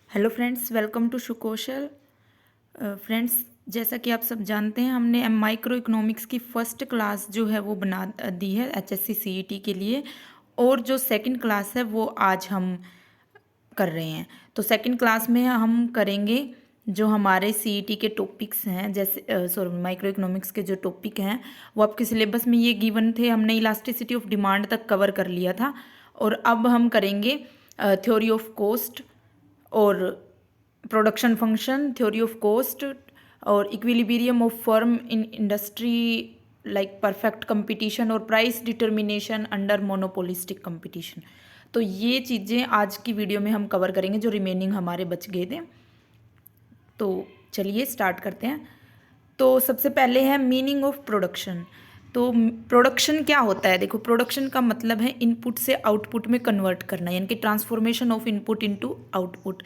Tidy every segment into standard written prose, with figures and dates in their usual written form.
Hello friends, welcome to Sukaushal. Friends, जैसा कि आप सब जानते हैं, हमने माइक्रो इकोनॉमिक्स की फर्स्ट क्लास जो है वो बना दी है एचएससी सीईटी के लिए। और जो सेकंड क्लास है वो आज हम कर रहे हैं। तो सेकंड क्लास में हम करेंगे जो हमारे सीईटी के टॉपिक्स हैं, जैसे सॉरी माइक्रो इकोनॉमिक्स के जो टॉपिक हैं वो आपके सिलेबस में ये गिवन थे। हमने इलास्टिसिटी ऑफ डिमांड तक कवर कर लिया था और अब हम करेंगे थ्योरी ऑफ कॉस्ट और production function, theory of cost और equilibrium of firm in industry like perfect competition और price determination under monopolistic competition. तो ये चीज़ें आज की वीडियो में हम कवर करेंगे जो रिमेनिंग हमारे बच गए थे। तो चलिए स्टार्ट करते हैं। तो सबसे पहले है मीनिंग ऑफ प्रोडक्शन। तो प्रोडक्शन क्या होता है? देखो, प्रोडक्शन का मतलब है इनपुट से आउटपुट में कन्वर्ट करना, यानी कि transformation of input into output.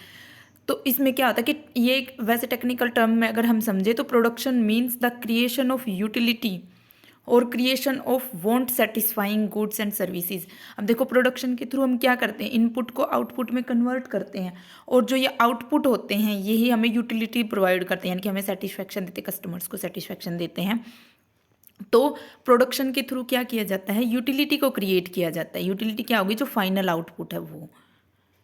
तो इसमें क्या होता है कि ये एक वैसे टेक्निकल टर्म में अगर हम समझे तो production means the creation of utility और creation of want satisfying goods and services. अब देखो, प्रोडक्शन के थ्रू हम क्या करते हैं, इनपुट को आउटपुट में कन्वर्ट करते हैं और जो ये आउटपुट होते हैं यही हमें यूटिलिटी प्रोवाइड करते हैं, यानी कि हमें सेटिस्फैक्शन देते हैं, कस्टमर्स को सेटिस्फैक्शन देते हैं। तो प्रोडक्शन के थ्रू क्या किया जाता है, यूटिलिटी को क्रिएट किया जाता है। यूटिलिटी क्या होगी? जो फाइनल आउटपुट है वो,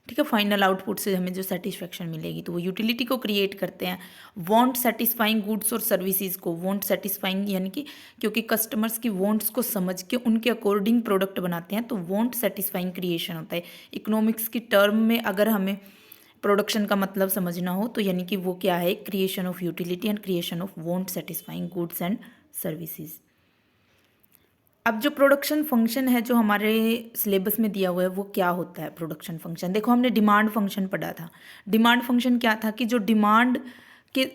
ठीक है। फाइनल आउटपुट से हमें जो सेटिस्फैक्शन मिलेगी तो वो यूटिलिटी को क्रिएट करते हैं। वांट सेटिस्फाइंग गुड्स और सर्विसेज को, वांट सेटिस्फाइंग यानी कि क्योंकि कस्टमर्स की वांट्स को समझ के उनके अकॉर्डिंग प्रोडक्ट बनाते हैं, तो वांट सेटिस्फाइंग क्रिएशन होता है। इकोनॉमिक्स की टर्म में अगर हमें प्रोडक्शन का मतलब समझना हो तो यानी कि वो क्या है, creation of utility and creation of want satisfying goods and services. अब जो प्रोडक्शन फंक्शन है जो हमारे सिलेबस में दिया हुआ है वो क्या होता है? प्रोडक्शन फंक्शन देखो, हमने डिमांड फंक्शन पढ़ा था। डिमांड फंक्शन क्या था कि जो डिमांड के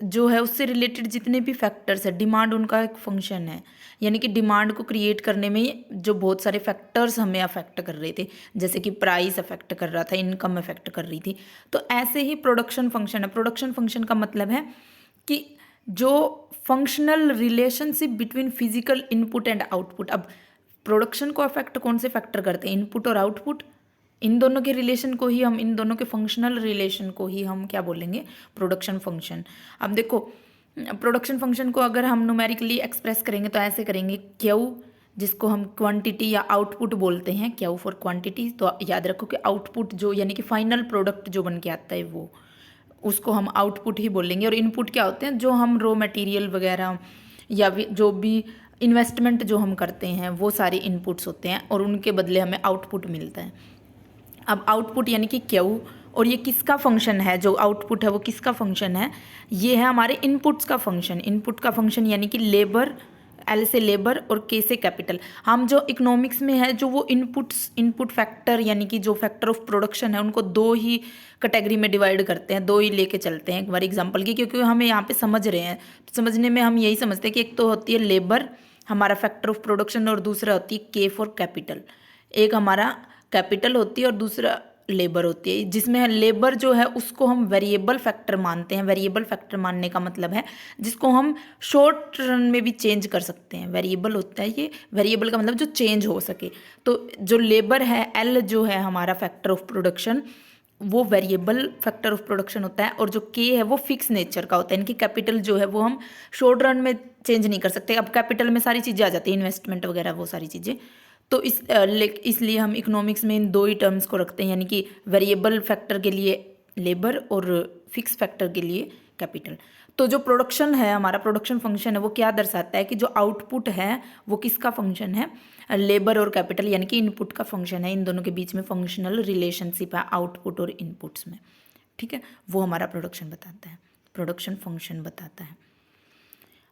जो है उससे रिलेटेड जितने भी फैक्टर्स है, डिमांड उनका एक फंक्शन है। यानी कि डिमांड को क्रिएट करने में जो बहुत सारे फैक्टर्स हमें अफेक्ट कर रहे थे, जैसे कि प्राइस अफेक्ट कर रहा था, इनकम अफेक्ट कर रही थी, तो ऐसे ही प्रोडक्शन फंक्शन है। प्रोडक्शन फंक्शन का मतलब है कि जो functional relationship between physical input and output. अब प्रोडक्शन को अफेक्ट कौन से फैक्टर करते हैं? इनपुट और आउटपुट। इन दोनों के रिलेशन को ही हम, इन दोनों के फंक्शनल रिलेशन को ही हम क्या बोलेंगे? Production function. अब देखो, प्रोडक्शन फंक्शन को अगर हम न्यूमेरिकली एक्सप्रेस करेंगे तो ऐसे करेंगे, क्यू जिसको हम क्वांटिटी या आउटपुट बोलते हैं, क्यू फॉर क्वांटिटी। तो याद रखो कि आउटपुट जो यानी कि फाइनल प्रोडक्ट जो बन के आता है वो, उसको हम आउटपुट ही बोलेंगे। और इनपुट क्या होते हैं? जो हम रॉ मटेरियल वगैरह या जो भी इन्वेस्टमेंट जो हम करते हैं वो सारे इनपुट्स होते हैं और उनके बदले हमें आउटपुट मिलता है। अब आउटपुट यानी कि क्यू, और ये किसका फंक्शन है? जो आउटपुट है वो किसका फंक्शन है? ये है हमारे इनपुट्स का फंक्शन। इनपुट का फंक्शन यानी कि लेबर, एल से लेबर और के से कैपिटल। हम जो इकोनॉमिक्स में है जो वो इनपुट्स, इनपुट फैक्टर यानी कि जो फैक्टर ऑफ प्रोडक्शन है उनको दो ही कैटेगरी में डिवाइड करते हैं, दो ही लेके चलते हैं एक बार एग्जांपल की, क्योंकि हमें यहाँ पे समझ रहे हैं। तो समझने में हम यही समझते हैं कि एक तो होती है लेबर हमारा फैक्टर ऑफ प्रोडक्शन और दूसरा होती है के फॉर कैपिटल। एक हमारा कैपिटल होती है और दूसरा लेबर होती है, जिसमें लेबर जो है उसको हम वेरिएबल फैक्टर मानते हैं। वेरिएबल फैक्टर मानने का मतलब है जिसको हम शॉर्ट रन में भी चेंज कर सकते हैं। वेरिएबल होता है ये, वेरिएबल का मतलब जो चेंज हो सके। तो जो लेबर है, एल जो है हमारा फैक्टर ऑफ प्रोडक्शन, वो वेरिएबल फैक्टर ऑफ प्रोडक्शन होता है। और जो के है वो फिक्स नेचर का होता है। इनकी कैपिटल जो है वो हम शॉर्ट रन में चेंज नहीं कर सकते। अब कैपिटल में सारी चीज़ें आ जाती हैं, इन्वेस्टमेंट वगैरह वो सारी चीज़ें। तो इसलिए हम इकोनॉमिक्स में इन दो ही टर्म्स को रखते हैं, यानी कि वेरिएबल फैक्टर के लिए लेबर और फिक्स फैक्टर के लिए कैपिटल। तो जो प्रोडक्शन है हमारा, प्रोडक्शन फंक्शन है, वो क्या दर्शाता है कि जो आउटपुट है वो किसका फंक्शन है? लेबर और कैपिटल यानी कि इनपुट का फंक्शन है। इन दोनों के बीच में फंक्शनल रिलेशनशिप है आउटपुट और इनपुट्स में, ठीक है। वो हमारा प्रोडक्शन बताता है, प्रोडक्शन फंक्शन बताता है।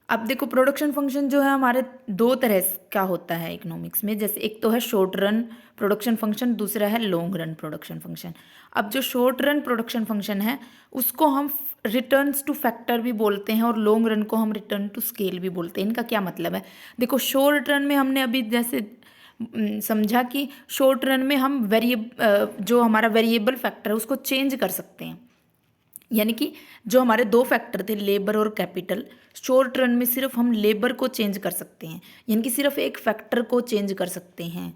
अब देखो, प्रोडक्शन फंक्शन जो है हमारे दो तरह का होता है इकोनॉमिक्स में। जैसे एक तो है शॉर्ट रन प्रोडक्शन फंक्शन, दूसरा है लॉन्ग रन प्रोडक्शन फंक्शन। अब जो शॉर्ट रन प्रोडक्शन फंक्शन है उसको हम रिटर्न्स टू फैक्टर भी बोलते हैं और लॉन्ग रन को हम रिटर्न टू स्केल भी बोलते हैं। इनका क्या मतलब है? देखो, शॉर्ट रन में हमने अभी जैसे समझा कि शॉर्ट रन में हम जो हमारा वेरिएबल फैक्टर है उसको चेंज कर सकते हैं। यानी कि जो हमारे दो फैक्टर थे लेबर और कैपिटल, शॉर्ट रन में सिर्फ हम लेबर को चेंज कर सकते हैं, यानी कि सिर्फ एक फैक्टर को चेंज कर सकते हैं।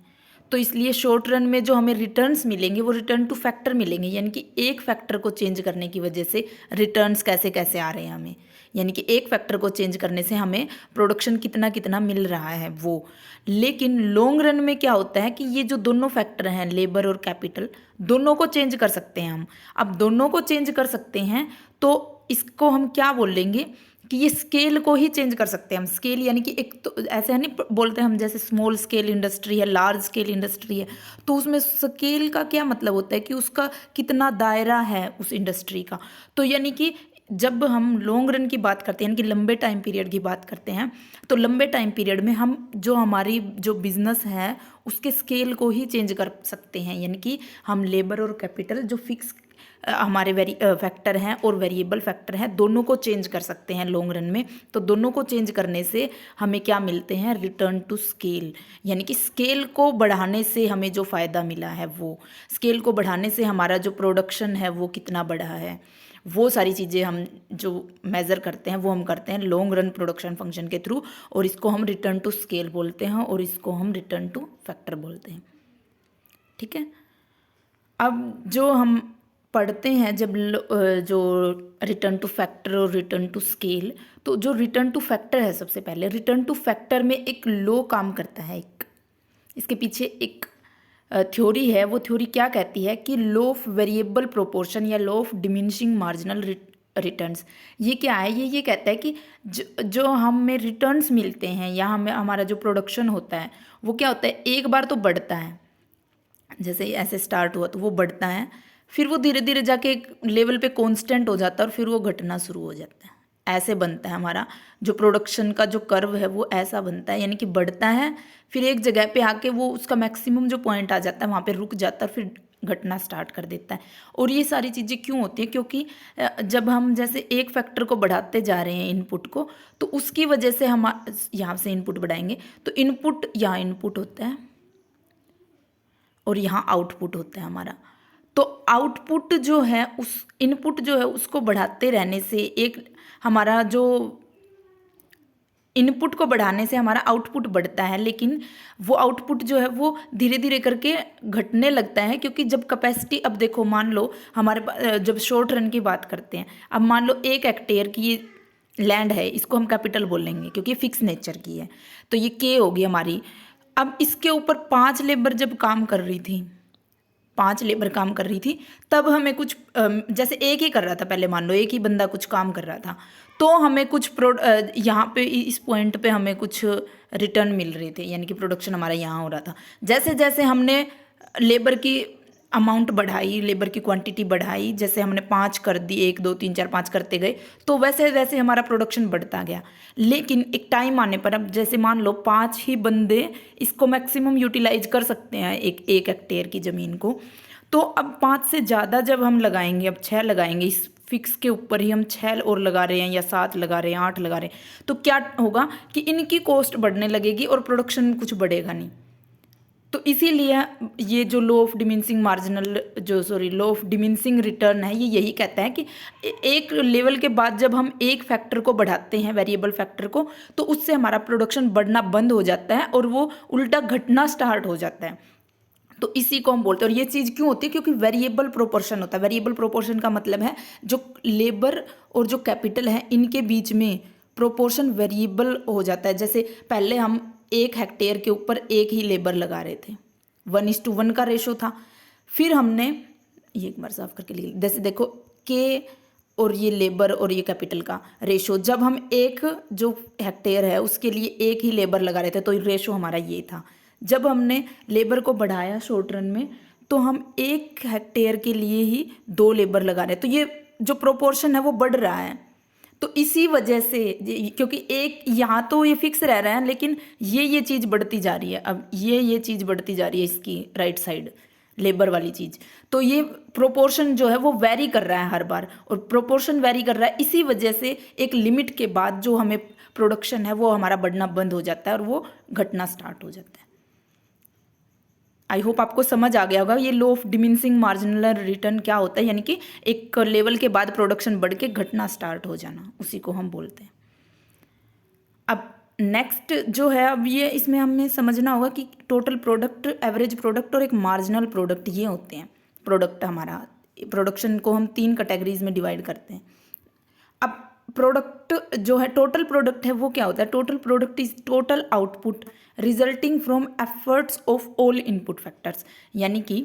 तो इसलिए शॉर्ट रन में जो हमें रिटर्न्स मिलेंगे वो रिटर्न टू फैक्टर मिलेंगे, यानी कि एक फैक्टर को चेंज करने की वजह से रिटर्न्स कैसे कैसे आ रहे हैं हमें, यानी कि एक फैक्टर को चेंज करने से हमें प्रोडक्शन कितना कितना मिल रहा है वो। लेकिन लॉन्ग रन में क्या होता है कि ये जो दोनों फैक्टर हैं, लेबर और कैपिटल, दोनों को चेंज कर सकते हैं हम। अब दोनों को चेंज कर सकते हैं तो इसको हम क्या बोलेंगे कि ये स्केल को ही चेंज कर सकते हैं हम। स्केल यानी कि एक तो ऐसे है नहीं बोलते हम, जैसे स्मॉल स्केल इंडस्ट्री है, लार्ज स्केल इंडस्ट्री है, तो उसमें स्केल का क्या मतलब होता है कि उसका कितना दायरा है उस इंडस्ट्री का। तो यानी कि जब हम लॉन्ग रन की बात करते हैं, यानी कि लंबे टाइम पीरियड की बात करते हैं, तो लंबे टाइम पीरियड में हम जो हमारी जो बिजनेस है उसके स्केल को ही चेंज कर सकते हैं। यानी कि हम लेबर और कैपिटल जो फिक्स हमारे फैक्टर हैं और वेरिएबल फैक्टर हैं, दोनों को चेंज कर सकते हैं लॉन्ग रन में। तो दोनों को चेंज करने से हमें क्या मिलते हैं, रिटर्न टू स्केल, यानी कि स्केल को बढ़ाने से हमें जो फ़ायदा मिला है वो, स्केल को बढ़ाने से हमारा जो प्रोडक्शन है वो कितना बढ़ा है, वो सारी चीज़ें हम जो मेज़र करते हैं वो हम करते हैं लॉन्ग रन प्रोडक्शन फंक्शन के थ्रू, और इसको हम रिटर्न टू स्केल बोलते हैं और इसको हम रिटर्न टू फैक्टर बोलते हैं। ठीक है। अब जो हम पढ़ते हैं जब जो रिटर्न टू फैक्टर और रिटर्न टू स्केल, तो जो रिटर्न टू फैक्टर है, सबसे पहले रिटर्न टू फैक्टर में एक लॉ काम करता है, एक इसके पीछे एक थ्योरी है। वो थ्योरी क्या कहती है कि लॉ ऑफ वेरिएबल प्रोपोर्शन या law of diminishing marginal returns. ये क्या है, ये कहता है कि जो हमें रिटर्न्स मिलते हैं या हमें हमारा जो प्रोडक्शन होता है वो क्या होता है, एक बार तो बढ़ता है, जैसे ऐसे स्टार्ट हुआ तो वो बढ़ता है, फिर वो धीरे धीरे जाके एक लेवल पे कांस्टेंट हो जाता है और फिर वो घटना शुरू हो जाता है। ऐसे बनता है हमारा जो प्रोडक्शन का जो कर्व है वो ऐसा बनता है, यानी कि बढ़ता है, फिर एक जगह पे आके वो उसका मैक्सिमम जो पॉइंट आ जाता है वहाँ पे रुक जाता है, फिर घटना स्टार्ट कर देता है। और ये सारी चीज़ें क्यों होती है, क्योंकि जब हम जैसे एक फैक्टर को बढ़ाते जा रहे हैं इनपुट को, तो उसकी वजह से हम यहाँ से इनपुट बढ़ाएंगे तो इनपुट, यहाँ इनपुट होता है और यहाँ आउटपुट होता है हमारा। तो आउटपुट जो है उस इनपुट जो है उसको बढ़ाते रहने से एक हमारा जो इनपुट को बढ़ाने से हमारा आउटपुट बढ़ता है, लेकिन वो आउटपुट जो है वो धीरे धीरे करके घटने लगता है, क्योंकि जब कैपेसिटी, अब देखो मान लो हमारे जब शॉर्ट रन की बात करते हैं, अब मान लो 1 हेक्टेयर की लैंड है, इसको हम कैपिटल बोलेंगे क्योंकि फिक्स नेचर की है, तो ये के होगी हमारी। अब इसके ऊपर 5 लेबर जब काम कर रही थी, 5 लेबर काम कर रही थी, तब हमें कुछ जैसे एक ही कर रहा था, पहले मान लो एक ही बंदा कुछ काम कर रहा था, तो हमें कुछ यहाँ पे इस पॉइंट पे हमें कुछ रिटर्न मिल रहे थे, यानी कि प्रोडक्शन हमारा यहाँ हो रहा था। जैसे जैसे हमने लेबर की अमाउंट बढ़ाई, लेबर की क्वांटिटी बढ़ाई, जैसे हमने 5 कर दी, 1 2 3 4 5 करते गए, तो वैसे वैसे हमारा प्रोडक्शन बढ़ता गया। लेकिन एक टाइम आने पर, अब जैसे मान लो 5 ही बंदे इसको मैक्सिमम यूटिलाइज कर सकते हैं एक हेक्टेयर की ज़मीन को, तो अब 5 से ज़्यादा जब हम लगाएंगे, अब 6 लगाएंगे, इस फिक्स के ऊपर ही हम 6 और लगा रहे हैं या 7 लगा रहे हैं, 8 लगा रहे हैं, तो क्या होगा कि इनकी कॉस्ट बढ़ने लगेगी और प्रोडक्शन कुछ बढ़ेगा नहीं। तो इसीलिए ये जो law of diminishing law of diminishing return है, ये यही कहता है कि एक लेवल के बाद जब हम एक फैक्टर को बढ़ाते हैं, वेरिएबल फैक्टर को, तो उससे हमारा प्रोडक्शन बढ़ना बंद हो जाता है और वो उल्टा घटना स्टार्ट हो जाता है। तो इसी को हम बोलते हैं। और ये चीज़ क्यों होती है, क्योंकि वेरिएबल प्रोपोर्शन होता है। वेरिएबल प्रोपोर्शन का मतलब है जो लेबर और जो कैपिटल है इनके बीच में प्रोपोर्शन वेरिएबल हो जाता है। जैसे पहले हम 1 हेक्टेयर के ऊपर एक ही लेबर लगा रहे थे, 1:1 का रेशो था। फिर हमने ये एक बार साफ करके लिख, जैसे देखो के और ये लेबर और ये कैपिटल का रेशो, जब हम एक जो हेक्टेयर है उसके लिए एक ही लेबर लगा रहे थे तो रेशो हमारा ये था। जब हमने लेबर को बढ़ाया शॉर्ट रन में, तो हम 1 हेक्टेयर के लिए ही 2 लेबर लगा रहे हैं, तो ये जो प्रोपोर्शन है वो बढ़ रहा है। तो इसी वजह से, क्योंकि एक यहाँ तो ये फिक्स रह रहा है, लेकिन ये चीज़ बढ़ती जा रही है। अब ये चीज़ बढ़ती जा रही है, इसकी राइट साइड लेबर वाली चीज़, तो ये प्रोपोर्शन जो है वो वेरी कर रहा है हर बार, और प्रोपोर्शन वेरी कर रहा है, इसी वजह से एक लिमिट के बाद जो हमें प्रोडक्शन है वो हमारा बढ़ना बंद हो जाता है और वो घटना स्टार्ट हो जाता है। आई होप आपको समझ आ गया होगा ये law of diminishing marginal return क्या होता है, यानी कि एक लेवल के बाद प्रोडक्शन बढ़ के घटना स्टार्ट हो जाना, उसी को हम बोलते हैं। अब नेक्स्ट जो है, अब ये इसमें हमें समझना होगा कि टोटल प्रोडक्ट, एवरेज प्रोडक्ट और एक मार्जिनल प्रोडक्ट, ये होते हैं प्रोडक्ट। हमारा प्रोडक्शन को हम 3 कैटेगरीज में डिवाइड करते हैं। अब प्रोडक्ट जो है, टोटल प्रोडक्ट है, वो क्या होता है? Total product is total output resulting from efforts of all input factors, यानी कि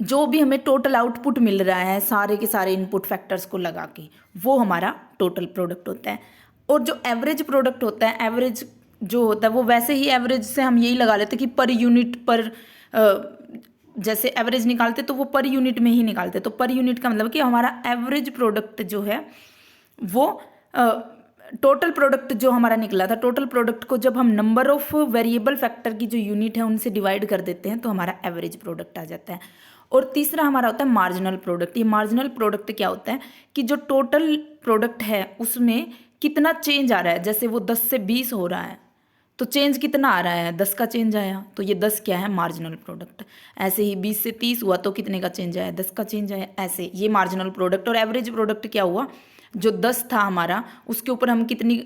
जो भी हमें टोटल आउटपुट मिल रहा है सारे के सारे इनपुट फैक्टर्स को लगा के, वो हमारा टोटल प्रोडक्ट होता है। और जो एवरेज प्रोडक्ट होता है, एवरेज जो होता है वो वैसे ही एवरेज से हम यही लगा लेते हैं कि पर यूनिट पर, जैसे एवरेज निकालते तो वो पर यूनिट में ही निकालते, तो पर यूनिट का मतलब कि हमारा एवरेज प्रोडक्ट जो है वो टोटल प्रोडक्ट जो हमारा निकला था, टोटल प्रोडक्ट को जब हम नंबर ऑफ वेरिएबल फैक्टर की जो यूनिट है उनसे डिवाइड कर देते हैं तो हमारा एवरेज प्रोडक्ट आ जाता है। और तीसरा हमारा होता है मार्जिनल प्रोडक्ट। ये मार्जिनल प्रोडक्ट क्या होता है कि जो टोटल प्रोडक्ट है उसमें कितना चेंज आ रहा है, जैसे वो 10 से 20 हो रहा है तो चेंज कितना आ रहा है, 10 का चेंज आया, तो ये 10 क्या है? Marginal product. ऐसे ही 20 से 30 हुआ तो कितने का चेंज आया? 10 का चेंज आया। ऐसे ये मार्जिनल प्रोडक्ट। और एवरेज प्रोडक्ट क्या हुआ? जो 10 था हमारा, उसके ऊपर हम कितनी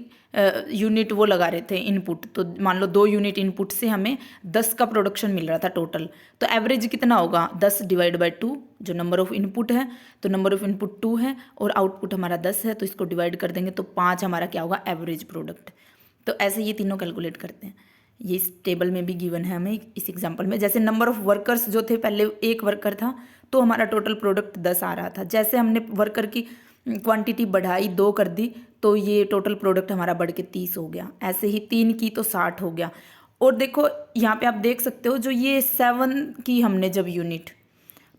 यूनिट वो लगा रहे थे इनपुट, तो मान लो 2 यूनिट इनपुट से हमें 10 का प्रोडक्शन मिल रहा था टोटल, तो एवरेज कितना होगा? 10 डिवाइड बाई 2, जो नंबर ऑफ इनपुट है, तो नंबर ऑफ इनपुट 2 है और आउटपुट हमारा 10 है, तो इसको डिवाइड कर देंगे तो 5 हमारा क्या होगा? Average product. तो ऐसे ये तीनों कैलकुलेट करते हैं। ये इस टेबल में भी गिवन है हमें इस एग्जांपल में। जैसे नंबर ऑफ वर्कर्स जो थे, पहले 1 वर्कर था तो हमारा टोटल प्रोडक्ट 10 आ रहा था। जैसे हमने वर्कर की क्वांटिटी बढ़ाई, 2 कर दी, तो ये टोटल प्रोडक्ट हमारा बढ़ के 30 हो गया। ऐसे ही 3 की तो 60 हो गया। और देखो यहाँ पे आप देख सकते हो, जो ये 7 की हमने जब यूनिट,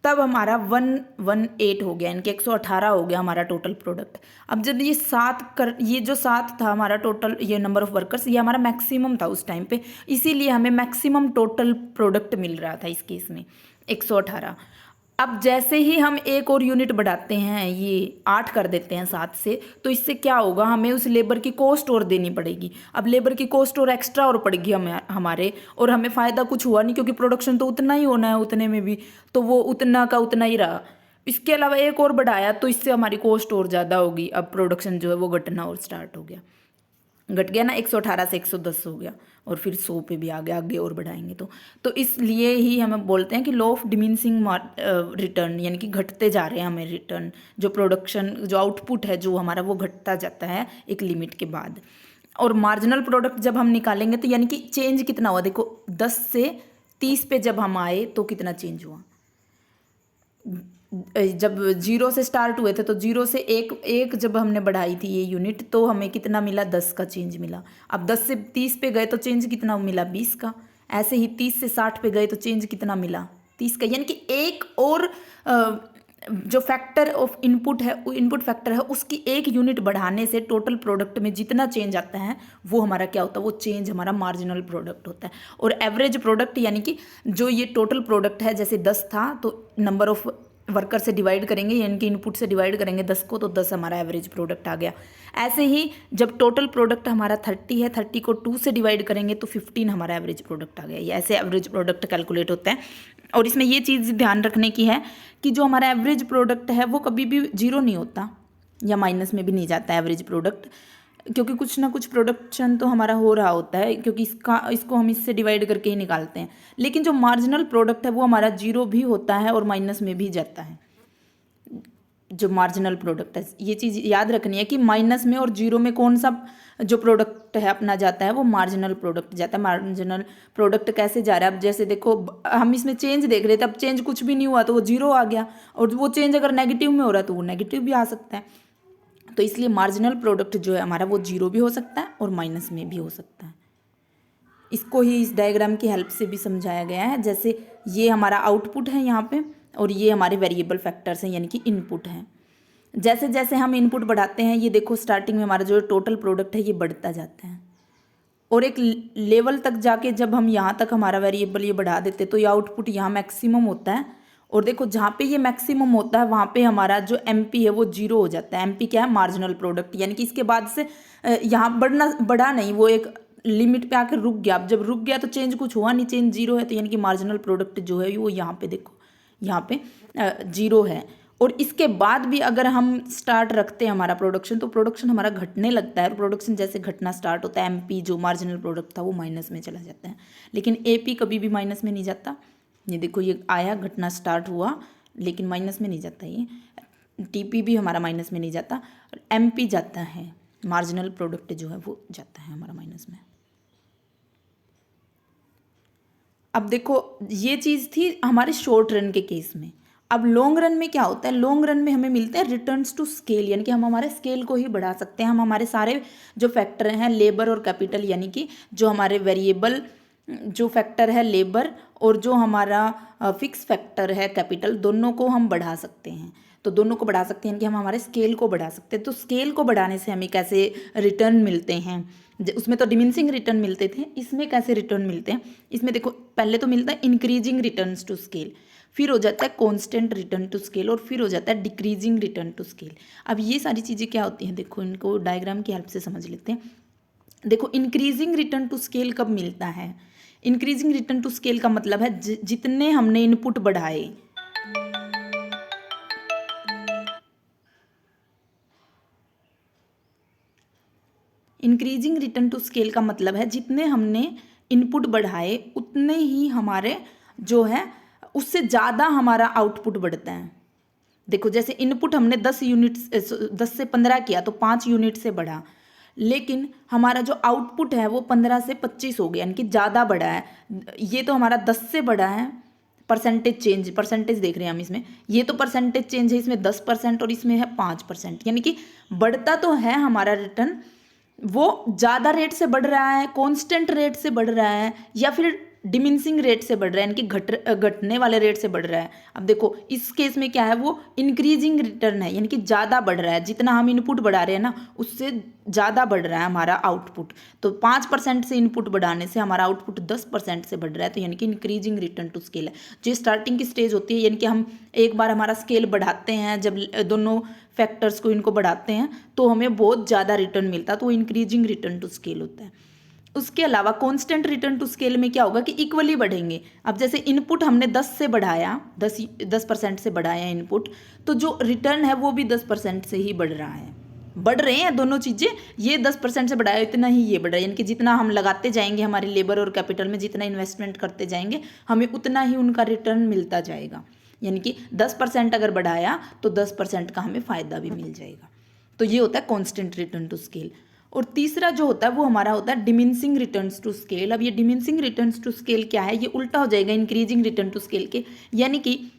तब हमारा 118 हो गया, इनके 118 हो गया हमारा टोटल प्रोडक्ट। अब जब ये जो 7 था हमारा टोटल, ये नंबर ऑफ वर्कर्स, ये हमारा मैक्सिमम था उस टाइम पे, इसीलिए हमें मैक्सिमम टोटल प्रोडक्ट मिल रहा था इस केस में 118। अब जैसे ही हम एक और यूनिट बढ़ाते हैं, ये 8 कर देते हैं 7 से, तो इससे क्या होगा? हमें उस लेबर की कॉस्ट और देनी पड़ेगी। अब लेबर की कॉस्ट और एक्स्ट्रा और पड़ेगी हमारे, और हमें फ़ायदा कुछ हुआ नहीं, क्योंकि प्रोडक्शन तो उतना ही होना है, उतने में भी तो वो उतना का उतना ही रहा। इसके अलावा एक और बढ़ाया तो इससे हमारी कॉस्ट और ज़्यादा होगी। अब प्रोडक्शन जो है वो घटना और स्टार्ट हो गया, घट गया ना, 118 से 110 हो गया, और फिर 100 पे भी आ गया, आगे और बढ़ाएंगे तो इसलिए ही हमें बोलते हैं कि लॉ ऑफ डिमिनिशिंग रिटर्न, यानी कि घटते जा रहे हैं हमें रिटर्न, जो प्रोडक्शन, जो आउटपुट है जो हमारा, वो घटता जाता है एक लिमिट के बाद। और मार्जिनल प्रोडक्ट जब हम निकालेंगे तो यानी कि चेंज कितना हुआ, देखो 10 से 30 पे जब हम आए तो कितना चेंज हुआ। जब 0 से स्टार्ट हुए थे तो 0 से एक जब हमने बढ़ाई थी ये यूनिट, तो हमें कितना मिला? 10 का चेंज मिला। अब 10 से 30 पे गए तो चेंज कितना मिला? 20 का। ऐसे ही 30 से 60 पे गए तो चेंज कितना मिला? 30 का। यानी कि एक और जो फैक्टर ऑफ इनपुट है, इनपुट फैक्टर है, उसकी एक यूनिट बढ़ाने से टोटल प्रोडक्ट में जितना चेंज आता है वो हमारा क्या होता है? वो चेंज हमारा मार्जिनल प्रोडक्ट होता है। और एवरेज प्रोडक्ट यानी कि जो ये टोटल प्रोडक्ट है, जैसे 10 था तो नंबर ऑफ वर्कर से डिवाइड करेंगे, यानी कि इनपुट से डिवाइड करेंगे 10 को, तो 10 हमारा एवरेज प्रोडक्ट आ गया। ऐसे ही जब टोटल प्रोडक्ट हमारा 30 है, 30 को 2 से डिवाइड करेंगे तो 15 हमारा एवरेज प्रोडक्ट आ गया। ये ऐसे एवरेज प्रोडक्ट कैलकुलेट होता है। और इसमें ये चीज़ ध्यान रखने की है कि जो हमारा एवरेज प्रोडक्ट है वो कभी भी 0 नहीं होता या माइनस में भी नहीं जाता एवरेज प्रोडक्ट, क्योंकि कुछ ना कुछ प्रोडक्शन तो हमारा हो रहा होता है, क्योंकि इसको हम इससे डिवाइड करके ही निकालते हैं। लेकिन जो मार्जिनल प्रोडक्ट है वो हमारा 0 भी होता है और माइनस में भी जाता है। जो मार्जिनल प्रोडक्ट है, ये चीज़ याद रखनी है कि माइनस में और 0 में कौन सा जो प्रोडक्ट है अपना जाता है, वो मार्जिनल प्रोडक्ट जाता है। मार्जिनल प्रोडक्ट कैसे जा रहा है? अब जैसे देखो, हम इसमें चेंज देख रहे थे, अब चेंज कुछ भी नहीं हुआ तो वो 0 आ गया, और वो चेंज अगर नेगेटिव में हो रहा है तो वो नेगेटिव भी आ सकता है। तो इसलिए मार्जिनल प्रोडक्ट जो है हमारा वो 0 भी हो सकता है और माइनस में भी हो सकता है। इसको ही इस डायग्राम की हेल्प से भी समझाया गया है। जैसे ये हमारा आउटपुट है यहाँ पे, और ये हमारे वेरिएबल फैक्टर्स हैं, यानी कि इनपुट हैं। जैसे जैसे हम इनपुट बढ़ाते हैं, ये देखो स्टार्टिंग में हमारा जो टोटल प्रोडक्ट है ये बढ़ता जाता है, और एक लेवल तक जाके जब हम यहाँ तक हमारा वेरिएबल ये बढ़ा देते तो ये आउटपुट यहाँ मैक्सिमम होता है। और देखो जहाँ पे ये मैक्सिमम होता है वहाँ पे हमारा जो MP है वो 0 हो जाता है। MP क्या है? मार्जिनल प्रोडक्ट, यानी कि इसके बाद से यहाँ बढ़ा नहीं, वो एक लिमिट पे आकर रुक गया। अब जब रुक गया तो चेंज कुछ हुआ नहीं, चेंज 0 है, तो यानी कि मार्जिनल प्रोडक्ट जो है वो यहाँ पे देखो, यहाँ पे 0 है। और इसके बाद भी अगर हम स्टार्ट रखते हैं हमारा प्रोडक्शन, तो प्रोडक्शन हमारा घटने लगता है, और प्रोडक्शन जैसे घटना स्टार्ट होता है, एमपी जो मार्जिनल प्रोडक्ट था वो माइनस में चला जाता है, लेकिन एपी कभी भी माइनस में नहीं जाता। ये देखो, ये आया, घटना स्टार्ट हुआ, लेकिन माइनस में नहीं जाता। ये टीपी भी हमारा माइनस में नहीं जाता, एमपी जाता है, मार्जिनल प्रोडक्ट जो है वो जाता है हमारा माइनस में। अब देखो, ये चीज़ थी हमारे शॉर्ट रन के केस में। अब लॉन्ग रन में क्या होता है, लॉन्ग रन में हमें मिलते हैं रिटर्न्स टू स्केल, यानी कि हम हमारे स्केल को ही बढ़ा सकते हैं। हम हमारे सारे जो फैक्टर हैं, लेबर और कैपिटल, यानी कि जो हमारे वेरिएबल जो फैक्टर है लेबर, और जो हमारा फिक्स फैक्टर है कैपिटल, दोनों को हम बढ़ा सकते हैं। तो दोनों को बढ़ा सकते हैं कि हम हमारे स्केल को बढ़ा सकते हैं। तो स्केल को बढ़ाने से हमें कैसे रिटर्न मिलते हैं, उसमें तो डिमिनिशिंग रिटर्न मिलते थे, इसमें कैसे रिटर्न मिलते हैं। इसमें देखो, पहले तो मिलता है इंक्रीजिंग रिटर्न्स टू स्केल, फिर हो जाता है कांस्टेंट रिटर्न टू स्केल, और फिर हो जाता है डिक्रीजिंग रिटर्न टू स्केल। अब ये सारी चीज़ें क्या होती हैं, देखो इनको डायग्राम की हेल्प से समझ लेते हैं। देखो, इंक्रीजिंग रिटर्न टू स्केल कब मिलता है, इंक्रीजिंग रिटर्न टू स्केल का मतलब है जितने हमने इनपुट बढ़ाए, इंक्रीजिंग रिटर्न टू स्केल का मतलब है जितने हमने इनपुट बढ़ाए उतने ही हमारे जो है उससे ज़्यादा हमारा आउटपुट बढ़ता है। देखो, जैसे इनपुट हमने 10 यूनिट 10 से 15 किया तो 5 यूनिट से बढ़ा, लेकिन हमारा जो आउटपुट है वो 15 से 25 हो गया, यानी कि ज़्यादा बढ़ा है। ये तो हमारा 10 से बढ़ा है, परसेंटेज चेंज, परसेंटेज देख रहे हैं हम इसमें, ये तो परसेंटेज चेंज है, इसमें 10% और इसमें है 5%, यानी कि बढ़ता तो है हमारा रिटर्न, वो ज़्यादा रेट से बढ़ रहा है, कांस्टेंट रेट से बढ़ रहा है, या फिर डिमिनिशिंग रेट से बढ़ रहा है, यानी कि घटने वाले रेट से बढ़ रहा है। अब देखो, इस केस में क्या है, वो इंक्रीजिंग रिटर्न है, यानी कि ज़्यादा बढ़ रहा है, जितना हम इनपुट बढ़ा रहे हैं ना उससे ज़्यादा बढ़ रहा है हमारा आउटपुट। तो 5% से इनपुट बढ़ाने से हमारा आउटपुट 10% से बढ़ रहा है, तो यानी कि इंक्रीजिंग रिटर्न टू स्केल है। जो स्टार्टिंग की स्टेज होती है, यानी कि हम एक बार हमारा स्केल बढ़ाते हैं, जब दोनों फैक्टर्स को इनको बढ़ाते हैं तो हमें बहुत ज़्यादा रिटर्न मिलता है, तो वो इंक्रीजिंग रिटर्न टू स्केल होता है। उसके अलावा कांस्टेंट रिटर्न टू स्केल में क्या होगा कि इक्वली बढ़ेंगे। अब जैसे इनपुट हमने 10 से बढ़ाया, 10% से बढ़ाया इनपुट, तो जो रिटर्न है वो भी 10% से ही बढ़ रहा है, बढ़ रहे हैं दोनों चीज़ें। ये 10% से बढ़ाया, इतना ही ये बढ़ रहा है, यानी कि जितना हम लगाते जाएंगे हमारे लेबर और कैपिटल में, जितना इन्वेस्टमेंट करते जाएंगे, हमें उतना ही उनका रिटर्न मिलता जाएगा। यानी कि 10% अगर बढ़ाया तो 10% का हमें फ़ायदा भी मिल जाएगा। तो ये होता है कांस्टेंट रिटर्न टू स्केल। और तीसरा जो होता है वो हमारा होता है डिमिनिशिंग रिटर्न्स टू स्केल। अब ये डिमिनिशिंग रिटर्न्स टू स्केल क्या है, ये उल्टा हो जाएगा इंक्रीजिंग रिटर्न टू स्केल के, यानी कि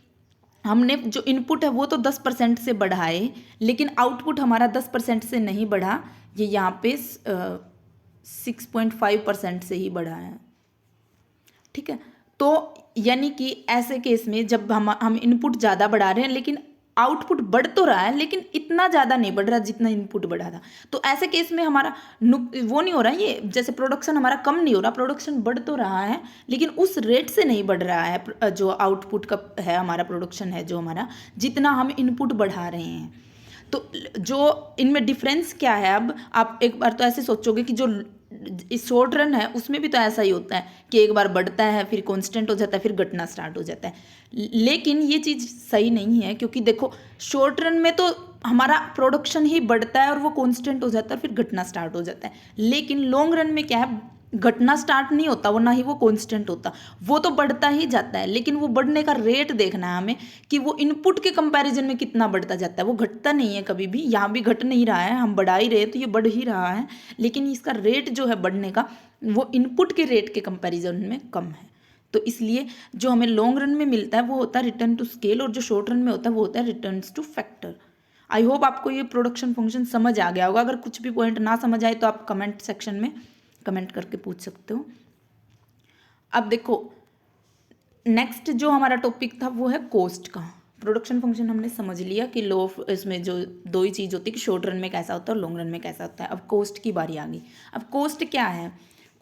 हमने जो इनपुट है वो तो 10% से बढ़ाए, लेकिन आउटपुट हमारा 10% से नहीं बढ़ा, ये यहाँ पे 6.5% से ही बढ़ा है। ठीक है, तो यानी कि ऐसे केस में जब हम इनपुट ज़्यादा बढ़ा रहे हैं, लेकिन आउटपुट बढ़ तो रहा है, लेकिन इतना ज़्यादा नहीं बढ़ रहा जितना इनपुट बढ़ा था, तो ऐसे केस में हमारा वो नहीं हो रहा, ये जैसे प्रोडक्शन हमारा कम नहीं हो रहा, प्रोडक्शन बढ़ तो रहा है लेकिन उस रेट से नहीं बढ़ रहा है जो आउटपुट का है, हमारा प्रोडक्शन है जो हमारा, जितना हम इनपुट बढ़ा रहे हैं। तो जो इनमें डिफरेंस क्या है, अब आप एक बार तो ऐसे सोचोगे कि जो इस शॉर्ट रन है उसमें भी तो ऐसा ही होता है कि एक बार बढ़ता है, फिर कांस्टेंट हो जाता है, फिर घटना स्टार्ट हो जाता है, लेकिन ये चीज़ सही नहीं है, क्योंकि देखो शॉर्ट रन में तो हमारा प्रोडक्शन ही बढ़ता है और वो कांस्टेंट हो जाता है, फिर घटना स्टार्ट हो जाता है, लेकिन लॉन्ग रन में क्या है, घटना स्टार्ट नहीं होता, वो ना ही वो कांस्टेंट होता, वो तो बढ़ता ही जाता है, लेकिन वो बढ़ने का रेट देखना है हमें कि वो इनपुट के कंपैरिजन में कितना बढ़ता जाता है, वो घटता नहीं है कभी भी। यहाँ भी घट नहीं रहा है, हम बढ़ा ही रहे हैं तो ये बढ़ ही रहा है, लेकिन इसका रेट जो है बढ़ने का, वो इनपुट के रेट के कंपैरिजन में कम है। तो इसलिए जो हमें लॉन्ग रन में मिलता है वो होता है रिटर्न टू स्केल, और जो शॉर्ट रन में होता है वो होता है return two factor. I hope आपको ये प्रोडक्शन फंक्शन समझ आ गया होगा। अगर कुछ भी पॉइंट ना समझ आए तो आप कमेंट सेक्शन में कमेंट करके पूछ सकते हो। अब देखो, नेक्स्ट जो हमारा टॉपिक था वो है कॉस्ट का। प्रोडक्शन फंक्शन हमने समझ लिया कि लो इसमें जो दो ही चीज़ होती है कि शॉर्ट रन में कैसा होता है और लॉन्ग रन में कैसा होता है। अब कॉस्ट की बारी आ गई। अब कॉस्ट क्या है,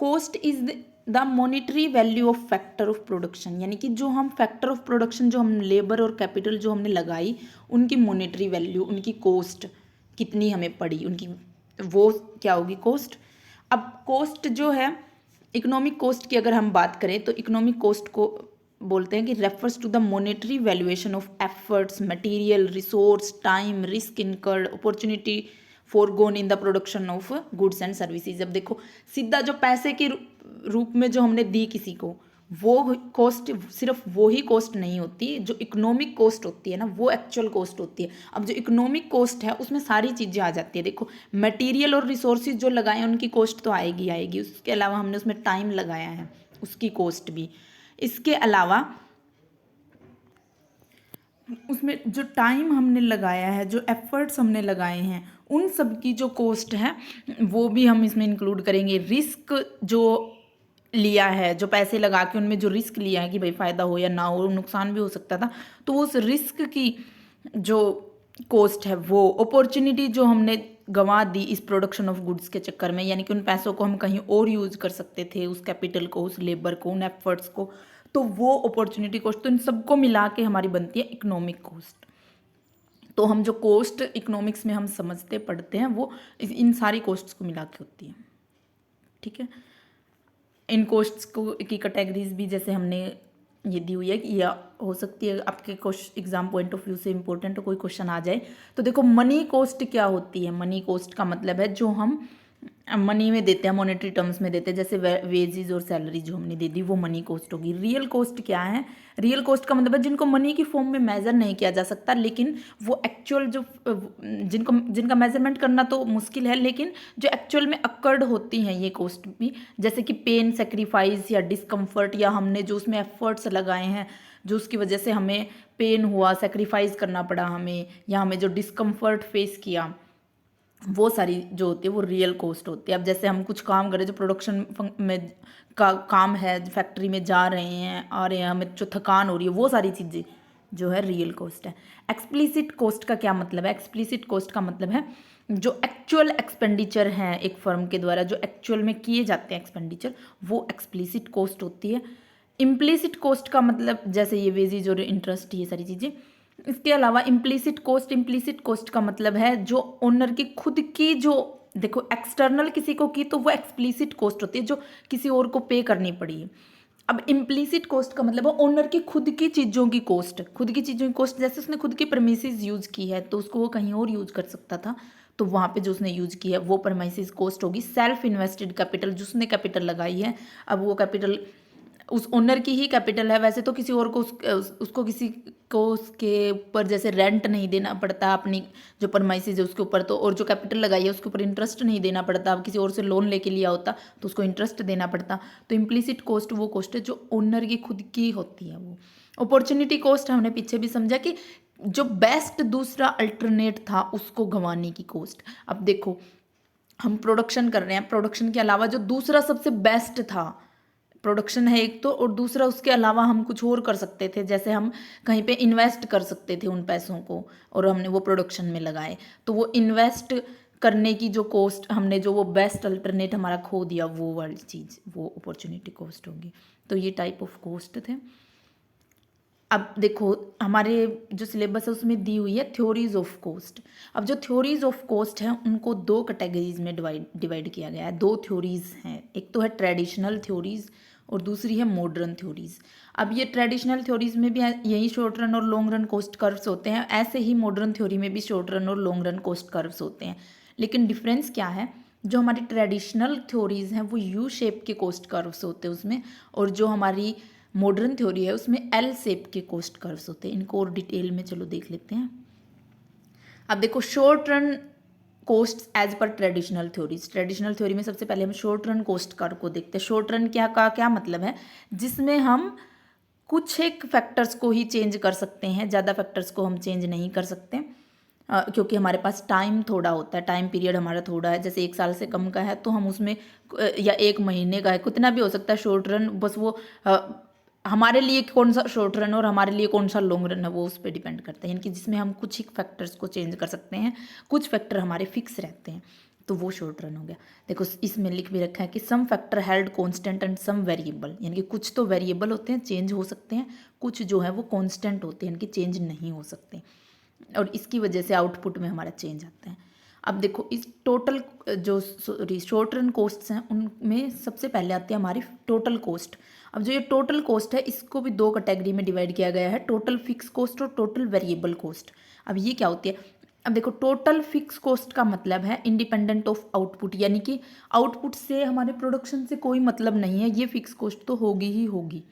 cost is the monetary value of factor of production, यानी कि जो हम फैक्टर ऑफ प्रोडक्शन जो हम लेबर और कैपिटल जो हमने लगाई उनकी मॉनिटरी वैल्यू, उनकी कॉस्ट कितनी हमें पड़ी, उनकी वो क्या होगी कॉस्ट। अब कॉस्ट जो है, इकोनॉमिक कॉस्ट की अगर हम बात करें तो इकोनॉमिक कॉस्ट को बोलते हैं कि refers to the monetary valuation of efforts, material, resource, time, risk incurred, opportunity foregone in the production of goods and services. अब देखो सीधा जो पैसे के रूप में जो हमने दी किसी को, वो कॉस्ट सिर्फ वो ही कॉस्ट नहीं होती, जो इकोनॉमिक कॉस्ट होती है ना वो एक्चुअल कॉस्ट होती है। अब जो इकोनॉमिक कॉस्ट है उसमें सारी चीज़ें आ जाती है। देखो मटेरियल और रिसोर्सेज जो लगाए हैं उनकी कॉस्ट तो आएगी आएगी, उसके अलावा हमने उसमें टाइम लगाया है उसकी कॉस्ट भी, इसके अलावा उसमें जो टाइम हमने लगाया है, जो एफर्ट्स हमने लगाए हैं, उन सब की जो कॉस्ट है वो भी हम इसमें इंक्लूड करेंगे। रिस्क जो लिया है, जो पैसे लगा के उनमें जो रिस्क लिया है कि भाई फ़ायदा हो या ना हो, नुकसान भी हो सकता था, तो उस रिस्क की जो कॉस्ट है वो, अपॉर्चुनिटी जो हमने गंवा दी इस प्रोडक्शन ऑफ गुड्स के चक्कर में, यानी कि उन पैसों को हम कहीं और यूज़ कर सकते थे, उस कैपिटल को, उस लेबर को, उन एफर्ट्स को, तो वो अपॉर्चुनिटी कॉस्ट, तो इन सबको मिला के हमारी बनती है इकोनॉमिक कॉस्ट। तो हम जो कॉस्ट इकोनॉमिक्स में हम समझते पढ़ते हैं वो इन सारी कॉस्ट्स को मिला के होती है। ठीक है, इन कॉस्ट्स को की कैटेगरीज भी जैसे हमने ये दी हुई है कि या हो सकती है आपके question exam point of view से इंपॉर्टेंट कोई क्वेश्चन आ जाए। तो देखो मनी कॉस्ट क्या होती है। मनी कॉस्ट का मतलब है जो हम मनी में देते हैं, मॉनेटरी टर्म्स में देते हैं, जैसे वेजेस और सैलरी जो हमने दे दी वो मनी कॉस्ट होगी। रियल कॉस्ट क्या है? रियल कॉस्ट का मतलब है जिनको मनी की फॉर्म में मेजर नहीं किया जा सकता, लेकिन वो एक्चुअल जो जिनका मेजरमेंट करना तो मुश्किल है, लेकिन जो एक्चुअल में अकर्ड होती हैं ये कॉस्ट भी, जैसे कि पेन, सेक्रीफाइस या डिस्कम्फर्ट, या हमने जो उसमें एफर्ट्स लगाए हैं जो उसकी वजह से हमें पेन हुआ, सेक्रीफाइस करना पड़ा हमें, या हमें जो डिस्कम्फर्ट फेस किया, वो सारी जो होती है वो रियल कॉस्ट होती है। अब जैसे हम कुछ काम करें जो प्रोडक्शन में का काम है, फैक्ट्री में जा रहे हैं और हमें जो थकान हो रही है, वो सारी चीज़ें जो है रियल कॉस्ट है। एक्सप्लिसिट कॉस्ट का क्या मतलब है? एक्सप्लिसिट कॉस्ट का मतलब है जो एक्चुअल एक्सपेंडिचर हैं एक फर्म के द्वारा, जो एक्चुअल में किए जाते हैं एक्सपेंडिचर, वो एक्सप्लिसिट कॉस्ट होती है। इम्प्लिसिट कॉस्ट का मतलब जैसे ये वेजेज और इंटरेस्ट, ये सारी चीज़ें। इसके अलावा इम्प्लिसिट कॉस्ट का मतलब है जो ओनर की खुद की, जो देखो एक्सटर्नल किसी को की तो वो एक्सप्लिसिट कॉस्ट होती है जो किसी और को पे करनी पड़ी है। अब इम्प्लिसिट कॉस्ट का मतलब है ओनर की खुद की चीज़ों की कॉस्ट, खुद की चीज़ों की कॉस्ट, जैसे उसने खुद की प्रेमिसेस यूज़ की है तो उसको वो कहीं और यूज़ कर सकता था, तो वहाँ पे जो उसने यूज़ की है वो प्रेमिसेस कॉस्ट होगी। सेल्फ इन्वेस्टेड कैपिटल, जो उसने कैपिटल लगाई है, अब वो कैपिटल उस ओनर की ही कैपिटल है, वैसे तो किसी और को उसको किसी को उसके ऊपर जैसे रेंट नहीं देना पड़ता अपनी जो परमाइसेज है उसके ऊपर, तो और जो कैपिटल लगाई है उसके ऊपर इंटरेस्ट नहीं देना पड़ता। अब किसी और से लोन लेके लिया होता तो उसको इंटरेस्ट देना पड़ता। तो इम्प्लिसिट कॉस्ट वो कॉस्ट है जो ओनर की खुद की होती है। वो अपॉर्चुनिटी कॉस्ट हमने पीछे भी समझा कि जो बेस्ट दूसरा अल्टरनेट था उसको गंवाने की कॉस्ट। अब देखो हम प्रोडक्शन कर रहे हैं, प्रोडक्शन के अलावा जो दूसरा सबसे बेस्ट था, प्रोडक्शन है एक तो, और दूसरा उसके अलावा हम कुछ और कर सकते थे, जैसे हम कहीं पे इन्वेस्ट कर सकते थे उन पैसों को, और हमने वो प्रोडक्शन में लगाए, तो वो इन्वेस्ट करने की जो कॉस्ट हमने, जो वो बेस्ट अल्टरनेट हमारा खो दिया, वो वाली चीज़ वो अपॉर्चुनिटी कॉस्ट होगी। तो ये टाइप ऑफ कॉस्ट थे। अब देखो हमारे जो सिलेबस है उसमें दी हुई है थ्योरीज ऑफ कॉस्ट। अब जो थ्योरीज ऑफ कॉस्ट है उनको दो कैटेगरीज में डिवाइड किया गया है। दो थ्योरीज हैं, एक तो है ट्रेडिशनल थ्योरीज और दूसरी है मॉडर्न थ्योरीज। अब ये ट्रेडिशनल थ्योरीज में भी यही शॉर्ट रन और लॉन्ग रन कॉस्ट कर्व्स होते हैं, ऐसे ही मॉडर्न थ्योरी में भी शॉर्ट रन और लॉन्ग रन कॉस्ट कर्व्स होते हैं। लेकिन डिफरेंस क्या है? जो हमारी ट्रेडिशनल थ्योरीज हैं वो यू शेप के कॉस्ट कर्व्स होते हैं उसमें, और जो हमारी मॉडर्न थ्योरी है उसमें एल शेप के कॉस्ट कर्व्स होते हैं। इनको और डिटेल में चलो देख लेते हैं। अब देखो short run cost as per traditional theories. Traditional theory में सबसे पहले हम शॉर्ट रन कॉस्ट कर्व को देखते हैं। शॉर्ट रन क्या मतलब है? जिसमें हम कुछ एक फैक्टर्स को ही चेंज कर सकते हैं, ज़्यादा फैक्टर्स को हम चेंज नहीं कर सकते, क्योंकि हमारे पास टाइम थोड़ा होता है, टाइम पीरियड हमारा थोड़ा है। जैसे 1 साल से कम का है तो हम उसमें या 1 महीने का है, कितना भी हो सकता है शॉर्ट रन, बस वो हमारे लिए कौन सा शॉर्ट रन और हमारे लिए कौन सा लॉन्ग रन है वो उस पर डिपेंड करता है। यानी कि जिसमें हम कुछ ही फैक्टर्स को चेंज कर सकते हैं, कुछ फैक्टर हमारे फिक्स रहते हैं, तो वो शॉर्ट रन हो गया। देखो इसमें लिख भी रखा है कि some factor held constant and some variable, यानी कि कुछ तो वेरिएबल होते हैं, चेंज हो सकते हैं, कुछ जो है वो कांस्टेंट होते हैं, यानी कि चेंज नहीं हो सकते, और इसकी वजह से आउटपुट में हमारा चेंज आता है। अब देखो इस टोटल जो शॉर्ट रन कॉस्ट्स हैं उनमें सबसे पहले आती है हमारी टोटल कॉस्ट। अब जो ये टोटल कॉस्ट है इसको भी दो कैटेगरी में डिवाइड किया गया है, टोटल फिक्स कॉस्ट और टोटल वेरिएबल कॉस्ट। अब ये क्या होती है, अब देखो टोटल फिक्स कॉस्ट का मतलब है इंडिपेंडेंट ऑफ आउटपुट, यानी कि आउटपुट से हमारे प्रोडक्शन से कोई मतलब नहीं है, ये फिक्स कॉस्ट तो होगी ही होगी।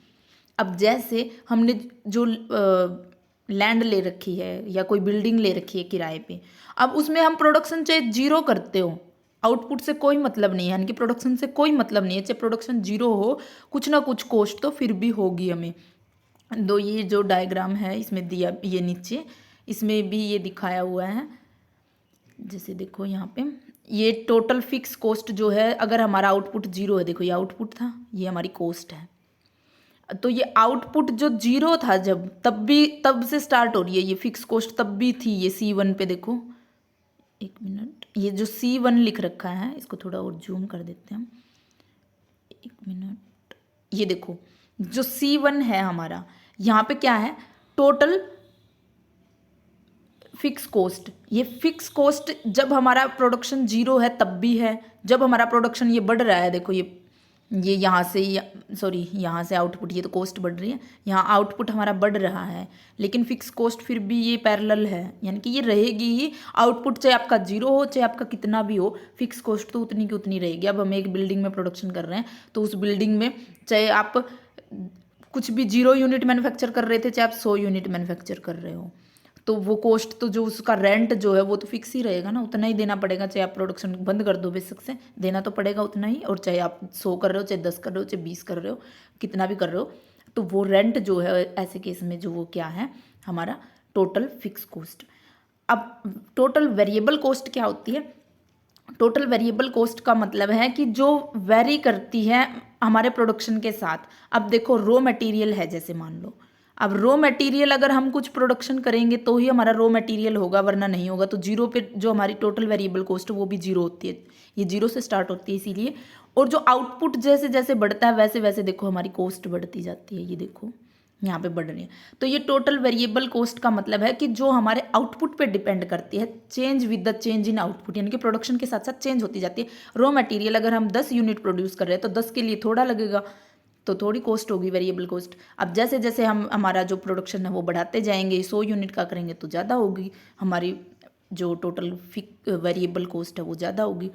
अब जैसे हमने जो लैंड ले रखी है या कोई बिल्डिंग ले रखी है किराए पे, अब उसमें हम प्रोडक्शन चाहे जीरो करते हो, आउटपुट से कोई मतलब नहीं है, यानी कि प्रोडक्शन से कोई मतलब नहीं है, चाहे प्रोडक्शन जीरो हो, कुछ ना कुछ कॉस्ट तो फिर भी होगी हमें। दो ये जो डायग्राम है इसमें दिया, ये नीचे इसमें भी ये दिखाया हुआ है, जैसे देखो यहाँ पे ये टोटल फिक्स कॉस्ट जो है, अगर हमारा आउटपुट जीरो है, देखो ये आउटपुट था, ये हमारी कॉस्ट है, तो ये आउटपुट जो जीरो था जब, तब से स्टार्ट हो रही है ये फिक्स कॉस्ट, तब भी थी ये C1 पे। देखो एक मिनट, ये जो C1 लिख रखा है इसको थोड़ा और जूम कर देते हैं हम, एक मिनट, ये देखो जो C1 है हमारा, यहाँ पे क्या है, टोटल फिक्स कॉस्ट। ये फिक्स कॉस्ट जब हमारा प्रोडक्शन जीरो है तब भी है, जब हमारा प्रोडक्शन ये बढ़ रहा है, देखो ये यहाँ से, सॉरी यहाँ से आउटपुट, ये तो कॉस्ट बढ़ रही है, यहाँ आउटपुट हमारा बढ़ रहा है, लेकिन फिक्स कॉस्ट फिर भी ये पैरेलल है, यानी कि ये रहेगी ही। आउटपुट चाहे आपका जीरो हो, चाहे आपका कितना भी हो, फिक्स कॉस्ट तो उतनी की उतनी रहेगी। अब हम एक बिल्डिंग में प्रोडक्शन कर रहे हैं, तो उस बिल्डिंग में चाहे आप कुछ भी 0 यूनिट मैन्युफैक्चर कर रहे थे, चाहे आप 100 यूनिट मैन्युफैक्चर कर रहे हो, तो वो कॉस्ट तो जो उसका रेंट जो है वो तो फिक्स ही रहेगा ना, उतना ही देना पड़ेगा, चाहे आप प्रोडक्शन बंद कर दो बेसिक से, देना तो पड़ेगा उतना ही। और चाहे आप 100 कर रहे हो, चाहे 10 कर रहे हो, चाहे 20 कर रहे हो, कितना भी कर रहे हो, तो वो रेंट जो है ऐसे केस में जो वो क्या है, हमारा टोटल फिक्स कॉस्ट। अब टोटल वेरिएबल कॉस्ट क्या होती है, टोटल वेरिएबल कॉस्ट का मतलब है कि जो वेरी करती है हमारे प्रोडक्शन के साथ। अब देखो रॉ मटेरियल है, जैसे मान लो, अब रॉ मटेरियल अगर हम कुछ प्रोडक्शन करेंगे तो ही हमारा रॉ मटेरियल होगा, वरना नहीं होगा। तो जीरो पे जो हमारी टोटल वेरिएबल कॉस्ट वो भी जीरो होती है, ये जीरो से स्टार्ट होती है इसीलिए। और जो आउटपुट जैसे जैसे बढ़ता है वैसे वैसे देखो हमारी कॉस्ट बढ़ती जाती है, ये देखो यहाँ पे बढ़ रही है। तो ये टोटल वेरिएबल कॉस्ट का मतलब है कि जो हमारे आउटपुट पे डिपेंड करती है, change with the change in output, यानी कि प्रोडक्शन के साथ साथ चेंज होती जाती है। रॉ मटेरियल अगर हम 10 यूनिट प्रोड्यूस कर रहे हैं तो 10 के लिए थोड़ा लगेगा, तो थोड़ी कॉस्ट होगी वेरिएबल कॉस्ट। अब जैसे जैसे हम हमारा जो प्रोडक्शन है वो बढ़ाते जाएंगे, 100 यूनिट का करेंगे तो ज़्यादा होगी हमारी जो टोटल वेरिएबल कॉस्ट है वो ज़्यादा होगी।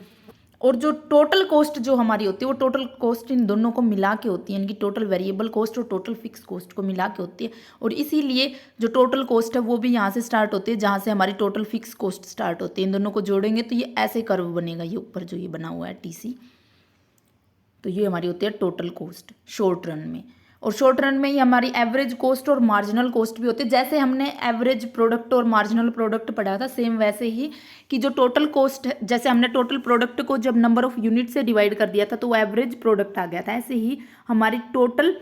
और जो टोटल कॉस्ट जो हमारी होती है वो टोटल कॉस्ट इन दोनों को मिला के होती है, यानी कि टोटल वेरिएबल कॉस्ट और टोटल फिक्स कॉस्ट को मिला के होती है। और इसीलिए जो टोटल कॉस्ट है वो भी यहाँ से स्टार्ट होती है जहाँ से हमारी टोटल फिक्स कॉस्ट स्टार्ट होती है। इन दोनों को जोड़ेंगे तो ये ऐसे कर्व बनेगा, ये ऊपर जो ये बना हुआ है TC, तो ये हमारी होती है टोटल कॉस्ट शॉर्ट रन में। और शॉर्ट रन में ही हमारी एवरेज कॉस्ट और मार्जिनल कॉस्ट भी होती है। जैसे हमने एवरेज प्रोडक्ट और मार्जिनल प्रोडक्ट पढ़ा था, सेम वैसे ही कि जो टोटल कॉस्ट है, जैसे हमने टोटल प्रोडक्ट को जब नंबर ऑफ यूनिट से डिवाइड कर दिया था तो वो एवरेज प्रोडक्ट आ गया था, ऐसे ही हमारी टोटल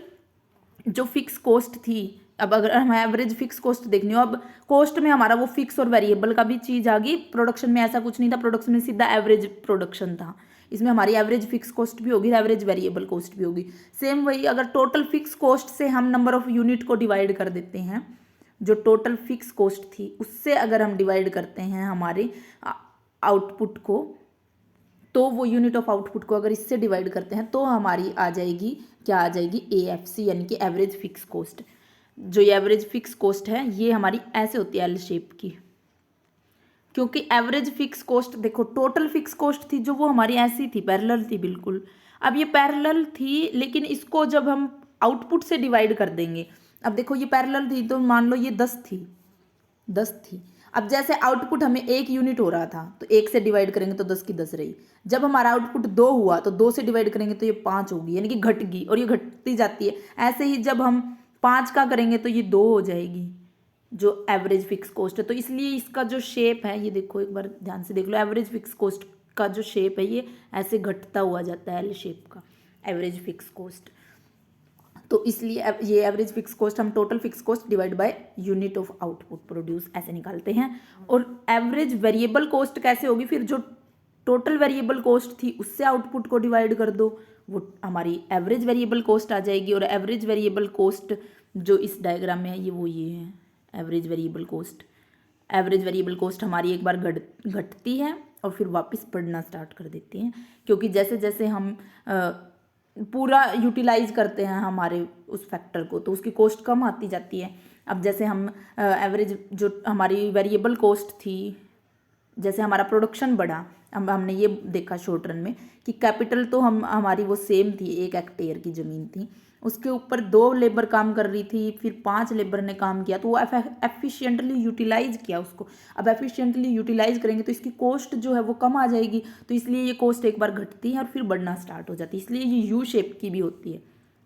जो फिक्स कॉस्ट थी, अब अगर हमें एवरेज फिक्स कॉस्ट देखनी हो, अब कॉस्ट में हमारा वो फिक्स और वेरिएबल का भी चीज़ आ गई, प्रोडक्शन में ऐसा कुछ नहीं था, प्रोडक्शन में सीधा एवरेज प्रोडक्शन था, इसमें हमारी एवरेज फिक्स कॉस्ट भी होगी, एवरेज वेरिएबल कॉस्ट भी होगी। सेम वही अगर टोटल फिक्स कॉस्ट से हम नंबर ऑफ यूनिट को डिवाइड कर देते हैं, जो टोटल फिक्स कॉस्ट थी उससे अगर हम डिवाइड करते हैं हमारे आउटपुट को, तो वो यूनिट ऑफ आउटपुट को अगर इससे डिवाइड करते हैं तो हमारी आ जाएगी, क्या आ जाएगी, AFC, यानी कि एवरेज फिक्स कॉस्ट। जो ये एवरेज फिक्स कॉस्ट है ये हमारी ऐसे होती है L शेप की, क्योंकि एवरेज फिक्स कॉस्ट देखो टोटल फिक्स कॉस्ट थी जो वो हमारी ऐसी थी, पैरेलल थी बिल्कुल। अब ये पैरेलल थी, लेकिन इसको जब हम आउटपुट से डिवाइड कर देंगे, अब देखो ये पैरेलल थी तो मान लो ये 10 थी। अब जैसे आउटपुट हमें 1 यूनिट हो रहा था तो 1 से डिवाइड करेंगे तो 10 की 10 रही। जब हमारा आउटपुट 2 हुआ तो 2 से डिवाइड करेंगे तो ये 5 होगी, यानी कि घट गई, और ये घटती जाती है। ऐसे ही जब हम 5 का करेंगे तो ये 2 हो जाएगी, जो एवरेज फिक्स कॉस्ट है। तो इसलिए इसका जो शेप है, ये देखो एक बार ध्यान से देख लो, एवरेज फिक्स कॉस्ट का जो शेप है ये ऐसे घटता हुआ जाता है L शेप का, एवरेज फिक्स कॉस्ट। तो इसलिए ये एवरेज फिक्स कॉस्ट हम total fix cost divide by unit of output produce ऐसे निकालते हैं। और एवरेज वेरिएबल कॉस्ट कैसे होगी, फिर जो टोटल वेरिएबल कॉस्ट थी उससे आउटपुट को डिवाइड कर दो, वो हमारी एवरेज वेरिएबल कॉस्ट आ जाएगी। और एवरेज वेरिएबल कॉस्ट जो इस डायग्राम में है ये है average variable cost. Average variable cost हमारी एक बार घटती है और फिर वापस बढ़ना स्टार्ट कर देती हैं, क्योंकि जैसे जैसे हम पूरा यूटिलाइज करते हैं हमारे उस फैक्टर को, तो उसकी कॉस्ट कम आती जाती है। अब जैसे हम एवरेज जो हमारी वेरिएबल कॉस्ट थी, जैसे हमारा प्रोडक्शन बढ़ा, हम हमने ये देखा शॉर्ट रन में कि कैपिटल तो हमारी वो सेम थी, 1 हेक्टेयर की ज़मीन थी, उसके ऊपर 2 लेबर काम कर रही थी, फिर 5 लेबर ने काम किया, तो वो एफिशिएंटली यूटिलाइज किया उसको। अब एफिशिएंटली यूटिलाइज करेंगे तो इसकी कॉस्ट जो है वो कम आ जाएगी, तो इसलिए ये कॉस्ट एक बार घटती है और फिर बढ़ना स्टार्ट हो जाती है, इसलिए ये यू शेप की भी होती है।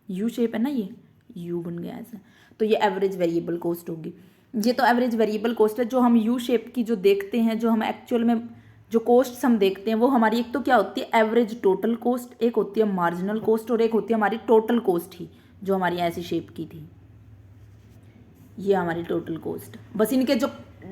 यू शेप है ना, ये यू बन गया ऐसा, तो ये एवरेज वेरिएबल कॉस्ट होगी। ये तो एवरेज वेरिएबल कॉस्ट है। जो हम यू शेप की जो देखते हैं, जो हम एक्चुअल में जो कॉस्ट हम देखते हैं, वो हमारी एक तो क्या होती है, एवरेज टोटल कॉस्ट, एक होती है मार्जिनल कॉस्ट, और एक होती है हमारी टोटल कॉस्ट ही, जो हमारी ऐसी शेप की थी, ये हमारी टोटल कॉस्ट। बस इनके जो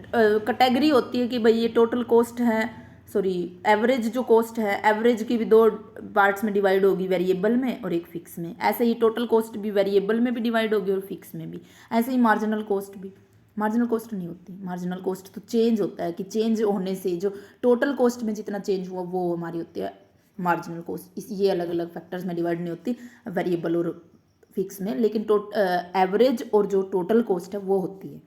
कैटेगरी होती है कि भाई ये टोटल कॉस्ट है, सॉरी एवरेज जो कॉस्ट है, एवरेज की भी 2 पार्ट्स में डिवाइड होगी, वेरिएबल में और एक फिक्स में। ऐसे ही टोटल कॉस्ट भी वेरिएबल में भी डिवाइड होगी और फिक्स में भी। ऐसे ही मार्जिनल कॉस्ट भी, मार्जिनल कॉस्ट नहीं होती, मार्जिनल कॉस्ट तो चेंज होता है कि चेंज होने से जो टोटल कॉस्ट में जितना चेंज हुआ वो हमारी होती है मार्जिनल कॉस्ट। इस ये अलग अलग फैक्टर्स में डिवाइड नहीं होती, वेरिएबल और फिक्स में, लेकिन एवरेज और जो टोटल कॉस्ट है वो होती है।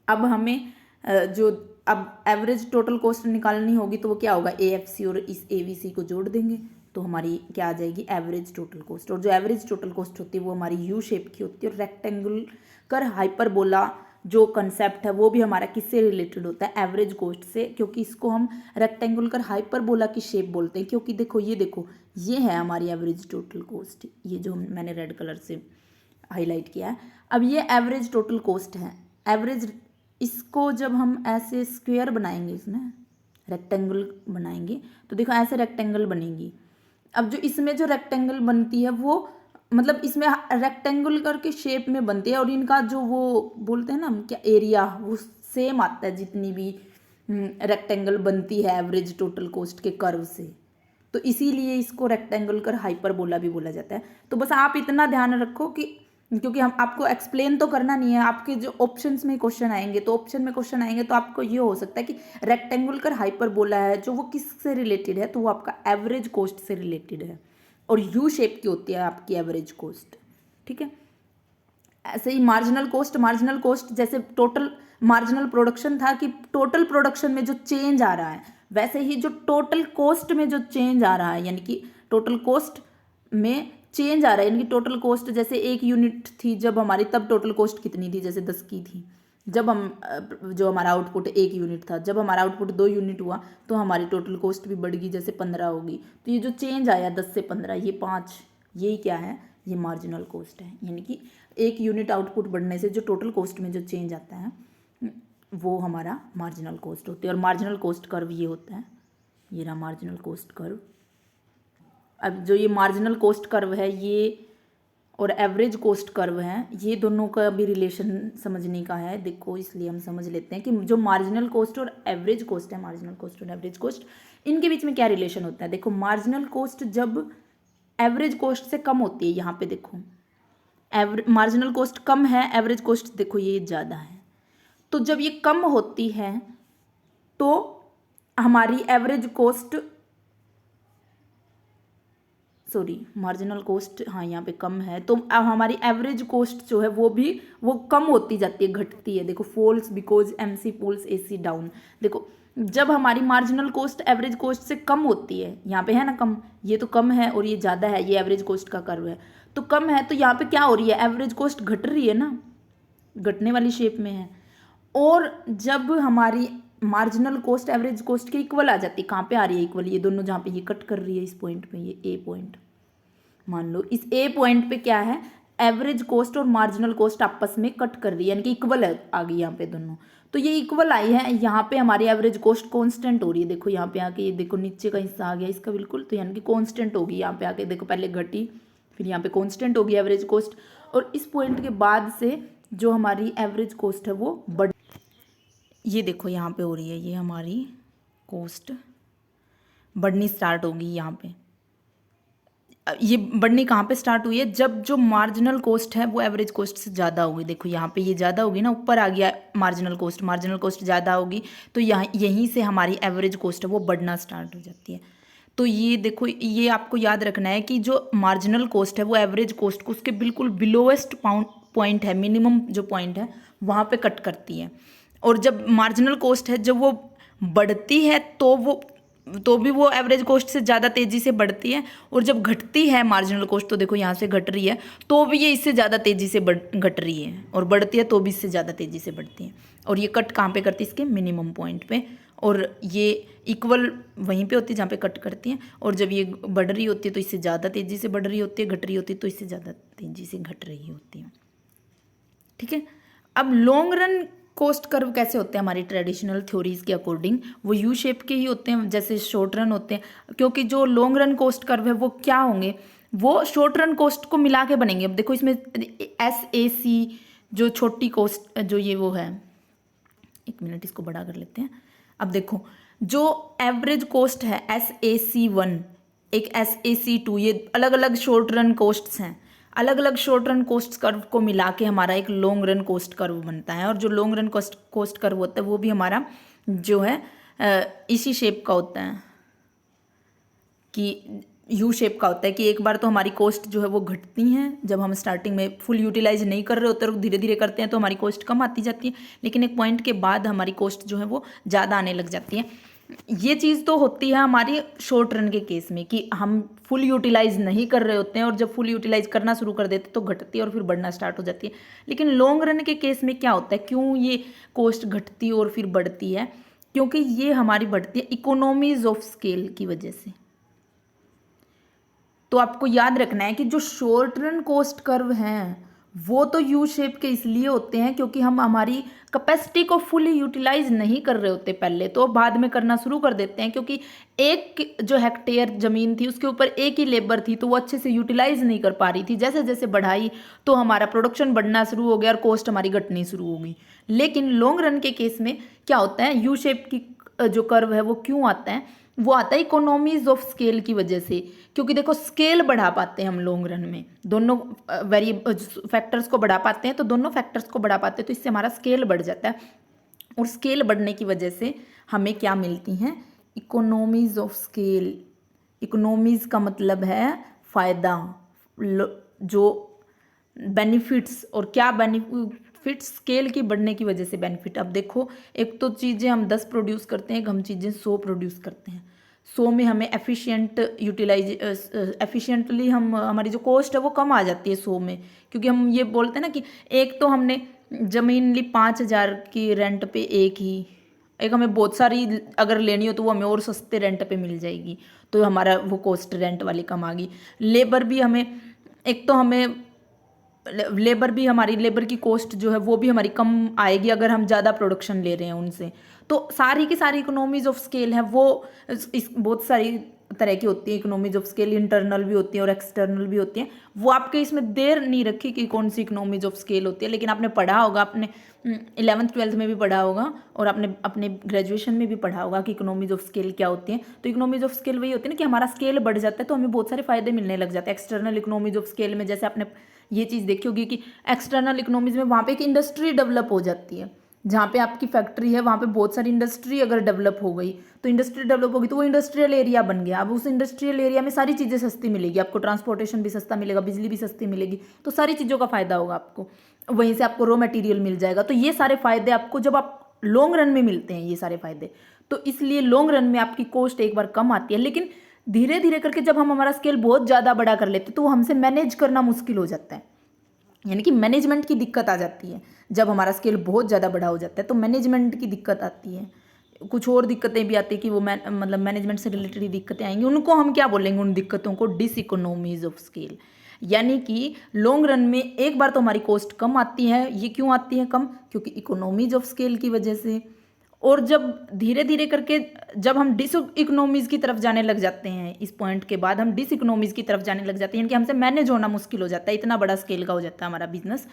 अब हमें जो अब एवरेज टोटल कॉस्ट निकालनी होगी तो वो क्या होगा, AFC और इस AVC को जोड़ देंगे तो हमारी क्या आ जाएगी, एवरेज टोटल कॉस्ट। और जो एवरेज टोटल कॉस्ट होती है वो हमारी यू शेप की होती है। और रेक्टेंगुलर हाइपरबोला जो कंसेप्ट है वो भी हमारा किससे रिलेटेड होता है, एवरेज कॉस्ट से, क्योंकि इसको हम रेक्टेंगुलर हाइपरबोला की शेप बोलते हैं, क्योंकि देखो ये है हमारी एवरेज टोटल कॉस्ट, ये जो मैंने रेड कलर से हाईलाइट किया है। अब ये एवरेज टोटल कॉस्ट है, एवरेज, इसको जब हम ऐसे स्क्वायर बनाएंगे, इसमें रेक्टेंगल बनाएंगे तो देखो ऐसे रेक्टेंगल बनेगी। अब जो इसमें जो रेक्टेंगल बनती है वो मतलब इसमें रेक्टेंगल करके शेप में बनती है, और इनका जो वो बोलते हैं ना हम क्या, एरिया वो सेम आता है जितनी भी रेक्टेंगल बनती है एवरेज टोटल कॉस्ट के कर्व से, तो इसीलिए इसको रेक्टेंगल कर हाइपरबोला भी बोला जाता है। तो बस आप इतना ध्यान रखो कि क्योंकि हम आपको एक्सप्लेन तो करना नहीं है, आपके जो ऑप्शंस में क्वेश्चन आएंगे तो ऑप्शन में क्वेश्चन आएंगे तो आपको ये हो सकता है कि रेक्टेंगल कर हाइपरबोला है जो वो किससे रिलेटेड है, तो वो आपका एवरेज कॉस्ट से रिलेटेड है, और यू शेप की होती है आपकी एवरेज कॉस्ट। ठीक है, ऐसे ही मार्जिनल कॉस्ट जैसे टोटल मार्जिनल प्रोडक्शन था कि टोटल प्रोडक्शन में जो चेंज आ रहा है, वैसे ही जो टोटल कॉस्ट में जो चेंज आ रहा है, यानी कि टोटल कॉस्ट में चेंज आ रहा है, यानी कि टोटल कॉस्ट जैसे 1 यूनिट थी जब हमारी, तब टोटल कॉस्ट कितनी थी, जैसे 10 की थी। जब हम जो हमारा आउटपुट 1 यूनिट था, जब हमारा आउटपुट 2 यूनिट हुआ तो हमारी टोटल कॉस्ट भी बढ़ गई, जैसे 15 होगी। तो ये जो चेंज आया 10 से 15, ये 5, यही क्या है, ये मार्जिनल कॉस्ट है। यानी कि 1 यूनिट आउटपुट बढ़ने से जो टोटल कॉस्ट में जो चेंज आता है वो हमारा मार्जिनल कॉस्ट होती है। और मार्जिनल कॉस्ट कर्व ये होता है, ये रहा मार्जिनल कॉस्ट कर्व। अब जो ये मार्जिनल कॉस्ट कर्व है ये और एवरेज कॉस्ट कर्व है, ये दोनों का भी रिलेशन समझने का है, देखो इसलिए हम समझ लेते हैं कि जो मार्जिनल कॉस्ट और एवरेज कॉस्ट है, मार्जिनल कॉस्ट और एवरेज कॉस्ट, इनके बीच में क्या रिलेशन होता है। देखो मार्जिनल कॉस्ट जब एवरेज कॉस्ट से कम होती है, यहाँ पे देखो मार्जिनल कॉस्ट कम है, एवरेज कॉस्ट देखो ये ज़्यादा है, तो जब ये कम होती है तो हमारी average cost, sorry marginal cost, हाँ यहाँ पे कम है, तो अब हमारी एवरेज कॉस्ट जो है वो कम होती जाती है, घटती है। देखो falls because MC pulls AC down. देखो जब हमारी मार्जिनल कॉस्ट एवरेज कॉस्ट से कम होती है, यहाँ पे है ना कम, ये तो कम है और ये ज़्यादा है, ये एवरेज कॉस्ट का कर्व है, तो कम है तो यहाँ पे क्या हो रही है, एवरेज कॉस्ट घट रही है ना, घटने वाली शेप में है। और जब हमारी मार्जिनल कॉस्ट एवरेज कॉस्ट के इक्वल आ जाती है, कहाँ पे आ रही है इक्वल, ये दोनों जहाँ पे ये कट कर रही है इस पॉइंट पे, ये A पॉइंट, मान लो इस A पॉइंट पे क्या है, एवरेज कॉस्ट और मार्जिनल कॉस्ट आपस में कट कर रही है, यानी कि इक्वल है, आ गई यहाँ पे दोनों, तो ये इक्वल आई है। यहाँ पे हमारी एवरेज कॉस्ट कांस्टेंट हो रही है, देखो यहाँ पे आके ये देखो नीचे का हिस्सा आ गया इसका बिल्कुल, तो यानी कि कांस्टेंट होगी, यहाँ पे आके देखो पहले घटी फिर यहाँ पे कांस्टेंट होगी एवरेज कॉस्ट, और इस पॉइंट के बाद से जो हमारी एवरेज कॉस्ट है वो बढ़, ये देखो यहाँ पे हो रही है, ये हमारी कॉस्ट बढ़नी स्टार्ट होगी। यहाँ पे ये बढ़नी कहाँ पे स्टार्ट हुई है, जब जो मार्जिनल कॉस्ट है वो एवरेज कॉस्ट से ज़्यादा होगी। देखो यहाँ पे ये ज़्यादा होगी ना, ऊपर आ गया मार्जिनल कॉस्ट ज़्यादा होगी, तो यहाँ यहीं से हमारी एवरेज कॉस्ट है वो बढ़ना स्टार्ट हो जाती है। तो ये देखो, ये आपको याद रखना है कि जो मार्जिनल कॉस्ट है वो एवरेज कॉस्ट को उसके बिल्कुल बिलोवेस्ट पॉइंट है, मिनिमम जो पॉइंट है वहाँ पे कट करती है। और जब मार्जिनल कॉस्ट है जब वो बढ़ती है तो भी वो एवरेज कॉस्ट से ज़्यादा तेज़ी से बढ़ती है, और जब घटती है मार्जिनल कॉस्ट, तो देखो यहाँ से घट रही है तो भी ये इससे ज़्यादा तेज़ी से घट रही है, और बढ़ती है तो भी इससे ज़्यादा तेज़ी से बढ़ती है। और ये कट कहाँ पे करती है? इसके मिनिमम पॉइंट पे, और ये इक्वल वहीं पे होती है जहाँ पे कट करती हैं। और जब ये बढ़ रही होती है तो इससे ज़्यादा तेज़ी से बढ़ रही होती है, घट रही होती है तो इससे ज़्यादा तेज़ी से घट रही होती है। ठीक है। अब लॉन्ग रन कॉस्ट कर्व कैसे होते हैं हमारी ट्रेडिशनल थ्योरीज के अकॉर्डिंग? वो यू शेप के ही होते हैं जैसे शॉर्ट रन होते हैं, क्योंकि जो लॉन्ग रन कॉस्ट कर्व है वो क्या होंगे? वो शॉर्ट रन कॉस्ट को मिला के बनेंगे। अब देखो इसमें SAC जो छोटी कॉस्ट जो ये वो है, एक मिनट इसको बड़ा कर लेते हैं। अब देखो जो एवरेज कॉस्ट है SAC1, एक SAC2, ये अलग अलग शॉर्ट रन कॉस्ट्स हैं। अलग अलग शॉर्ट रन कॉस्ट कर्व को मिला के हमारा एक लॉन्ग रन कॉस्ट कर्व बनता है। और जो लॉन्ग रन कॉस्ट कर्व होता है वो भी हमारा जो है इसी शेप का होता है, कि यू शेप का होता है, कि एक बार तो हमारी कॉस्ट जो है वो घटती हैं जब हम स्टार्टिंग में फुल यूटिलाइज नहीं कर रहे होते और धीरे धीरे करते हैं तो हमारी कॉस्ट कम आती जाती है, लेकिन एक पॉइंट के बाद हमारी कॉस्ट जो है वो ज़्यादा आने लग जाती है। ये चीज़ तो होती है हमारी शॉर्ट रन के केस में, कि हम फुल यूटिलाइज नहीं कर रहे होते हैं और जब फुल यूटिलाइज करना शुरू कर देते तो घटती है और फिर बढ़ना स्टार्ट हो जाती है। लेकिन लॉन्ग रन के केस में क्या होता है, क्यों ये कॉस्ट घटती और फिर बढ़ती है? क्योंकि ये हमारी बढ़ती है इकोनॉमीज ऑफ स्केल की वजह से। तो आपको याद रखना है कि जो शॉर्ट रन कॉस्ट कर्व हैं वो तो यू शेप के इसलिए होते हैं क्योंकि हम हमारी कैपेसिटी को फुली यूटिलाइज नहीं कर रहे होते पहले, तो बाद में करना शुरू कर देते हैं, क्योंकि एक जो हेक्टेयर ज़मीन थी उसके ऊपर एक ही लेबर थी तो वो अच्छे से यूटिलाइज नहीं कर पा रही थी। जैसे जैसे बढ़ाई तो हमारा प्रोडक्शन बढ़ना शुरू हो गया और कॉस्ट हमारी घटनी शुरू हो गई। लेकिन लॉन्ग रन के केस में क्या होता है, यू शेप की जो कर्व है वो क्यों आता है? वो आता है इकोनॉमीज ऑफ स्केल की वजह से, क्योंकि देखो स्केल बढ़ा पाते हैं हम लॉन्ग रन में, दोनों फैक्टर्स को बढ़ा पाते हैं, तो दोनों फैक्टर्स को बढ़ा पाते हैं तो इससे हमारा स्केल बढ़ जाता है। और स्केल बढ़ने की वजह से हमें क्या मिलती हैं? Economies of scale. इकोनॉमीज का मतलब है फ़ायदा, जो बेनिफिट्स। और क्या बेनिफिट? स्केल की बढ़ने की वजह से बेनिफिट। अब देखो एक तो चीज़ें हम 10 प्रोड्यूस करते हैं, एक हम चीज़ें 100 प्रोड्यूस करते हैं। 100 में हमें एफिशिएंटली हम हमारी जो कॉस्ट है वो कम आ जाती है 100 में, क्योंकि हम ये बोलते हैं ना कि एक तो हमने ज़मीन ली 5,000 की रेंट पे, एक हमें बहुत सारी अगर लेनी हो तो वो हमें और सस्ते रेंट पे मिल जाएगी, तो हमारा वो कॉस्ट रेंट वाली कम आ गई। लेबर भी हमें, एक तो हमें हमारी लेबर की कॉस्ट जो है वो भी हमारी कम आएगी अगर हम ज़्यादा प्रोडक्शन ले रहे हैं उनसे। तो सारी की सारी इकोनॉमीज ऑफ स्केल है वो बहुत सारी तरह की होती है इकोनॉमीज ऑफ स्केल, इंटरनल भी होती है और एक्सटर्नल भी होती है। वो आपके इसमें देर नहीं रखी कि कौन सी इकोनॉमीज ऑफ स्केल होती है, लेकिन आपने पढ़ा होगा, आपने 11th 12th में भी पढ़ा होगा और आपने अपने ग्रेजुएशन में भी पढ़ा होगा कि इकोनॉमीज ऑफ स्केल क्या होती है। तो इकोनॉमीज ऑफ स्केल वही होती है ना कि हमारा स्केल बढ़ जाता है तो हमें बहुत सारे फायदे मिलने लग जाते हैं। एक्सटर्नल इकोनॉमीज ऑफ स्केल में जैसे आपने ये चीज़ देखी होगी कि एक्सटर्नल इकोनॉमीज में वहाँ पे एक इंडस्ट्री डेवलप हो जाती है, जहाँ पे आपकी फैक्ट्री है वहाँ पे बहुत सारी इंडस्ट्री अगर डेवलप हो गई तो इंडस्ट्री डेवलप होगी तो वो इंडस्ट्रियल एरिया बन गया। अब उस इंडस्ट्रियल एरिया में सारी चीज़ें सस्ती मिलेगी, आपको ट्रांसपोर्टेशन भी सस्ता मिलेगा, बिजली भी सस्ती मिलेगी, तो सारी चीज़ों का फायदा होगा आपको। वहीं से आपको रॉ मटेरियल मिल जाएगा। तो ये सारे फायदे आपको जब आप लॉन्ग रन में मिलते हैं ये सारे फायदे, तो इसलिए लॉन्ग रन में आपकी कॉस्ट एक बार कम आती है। लेकिन धीरे धीरे करके जब हम हमारा स्केल बहुत ज़्यादा बड़ा कर लेते हैं तो वो हमसे मैनेज करना मुश्किल हो जाता है, यानी कि मैनेजमेंट की दिक्कत आ जाती है। जब हमारा स्केल बहुत ज़्यादा बड़ा हो जाता है तो मैनेजमेंट की दिक्कत आती है। कुछ और दिक्कतें भी आती है कि वो मतलब मैनेजमेंट से रिलेटेड दिक्कतें आएंगी, उनको हम क्या बोलेंगे? उन दिक्कतों को डिसइकोनॉमीज ऑफ स्केल। यानी कि लॉन्ग रन में एक बार तो हमारी कॉस्ट कम आती है। ये क्यों आती है कम? क्योंकि इकोनॉमीज ऑफ स्केल की वजह से। और जब धीरे धीरे करके जब हम डिस इकोनॉमीज़ की तरफ जाने लग जाते हैं, इस पॉइंट के बाद हम डिस इकोनॉमीज़ की तरफ जाने लग जाते हैं, यानी कि हमसे मैनेज होना मुश्किल हो जाता है, इतना बड़ा स्केल का हो जाता है हमारा बिजनेस,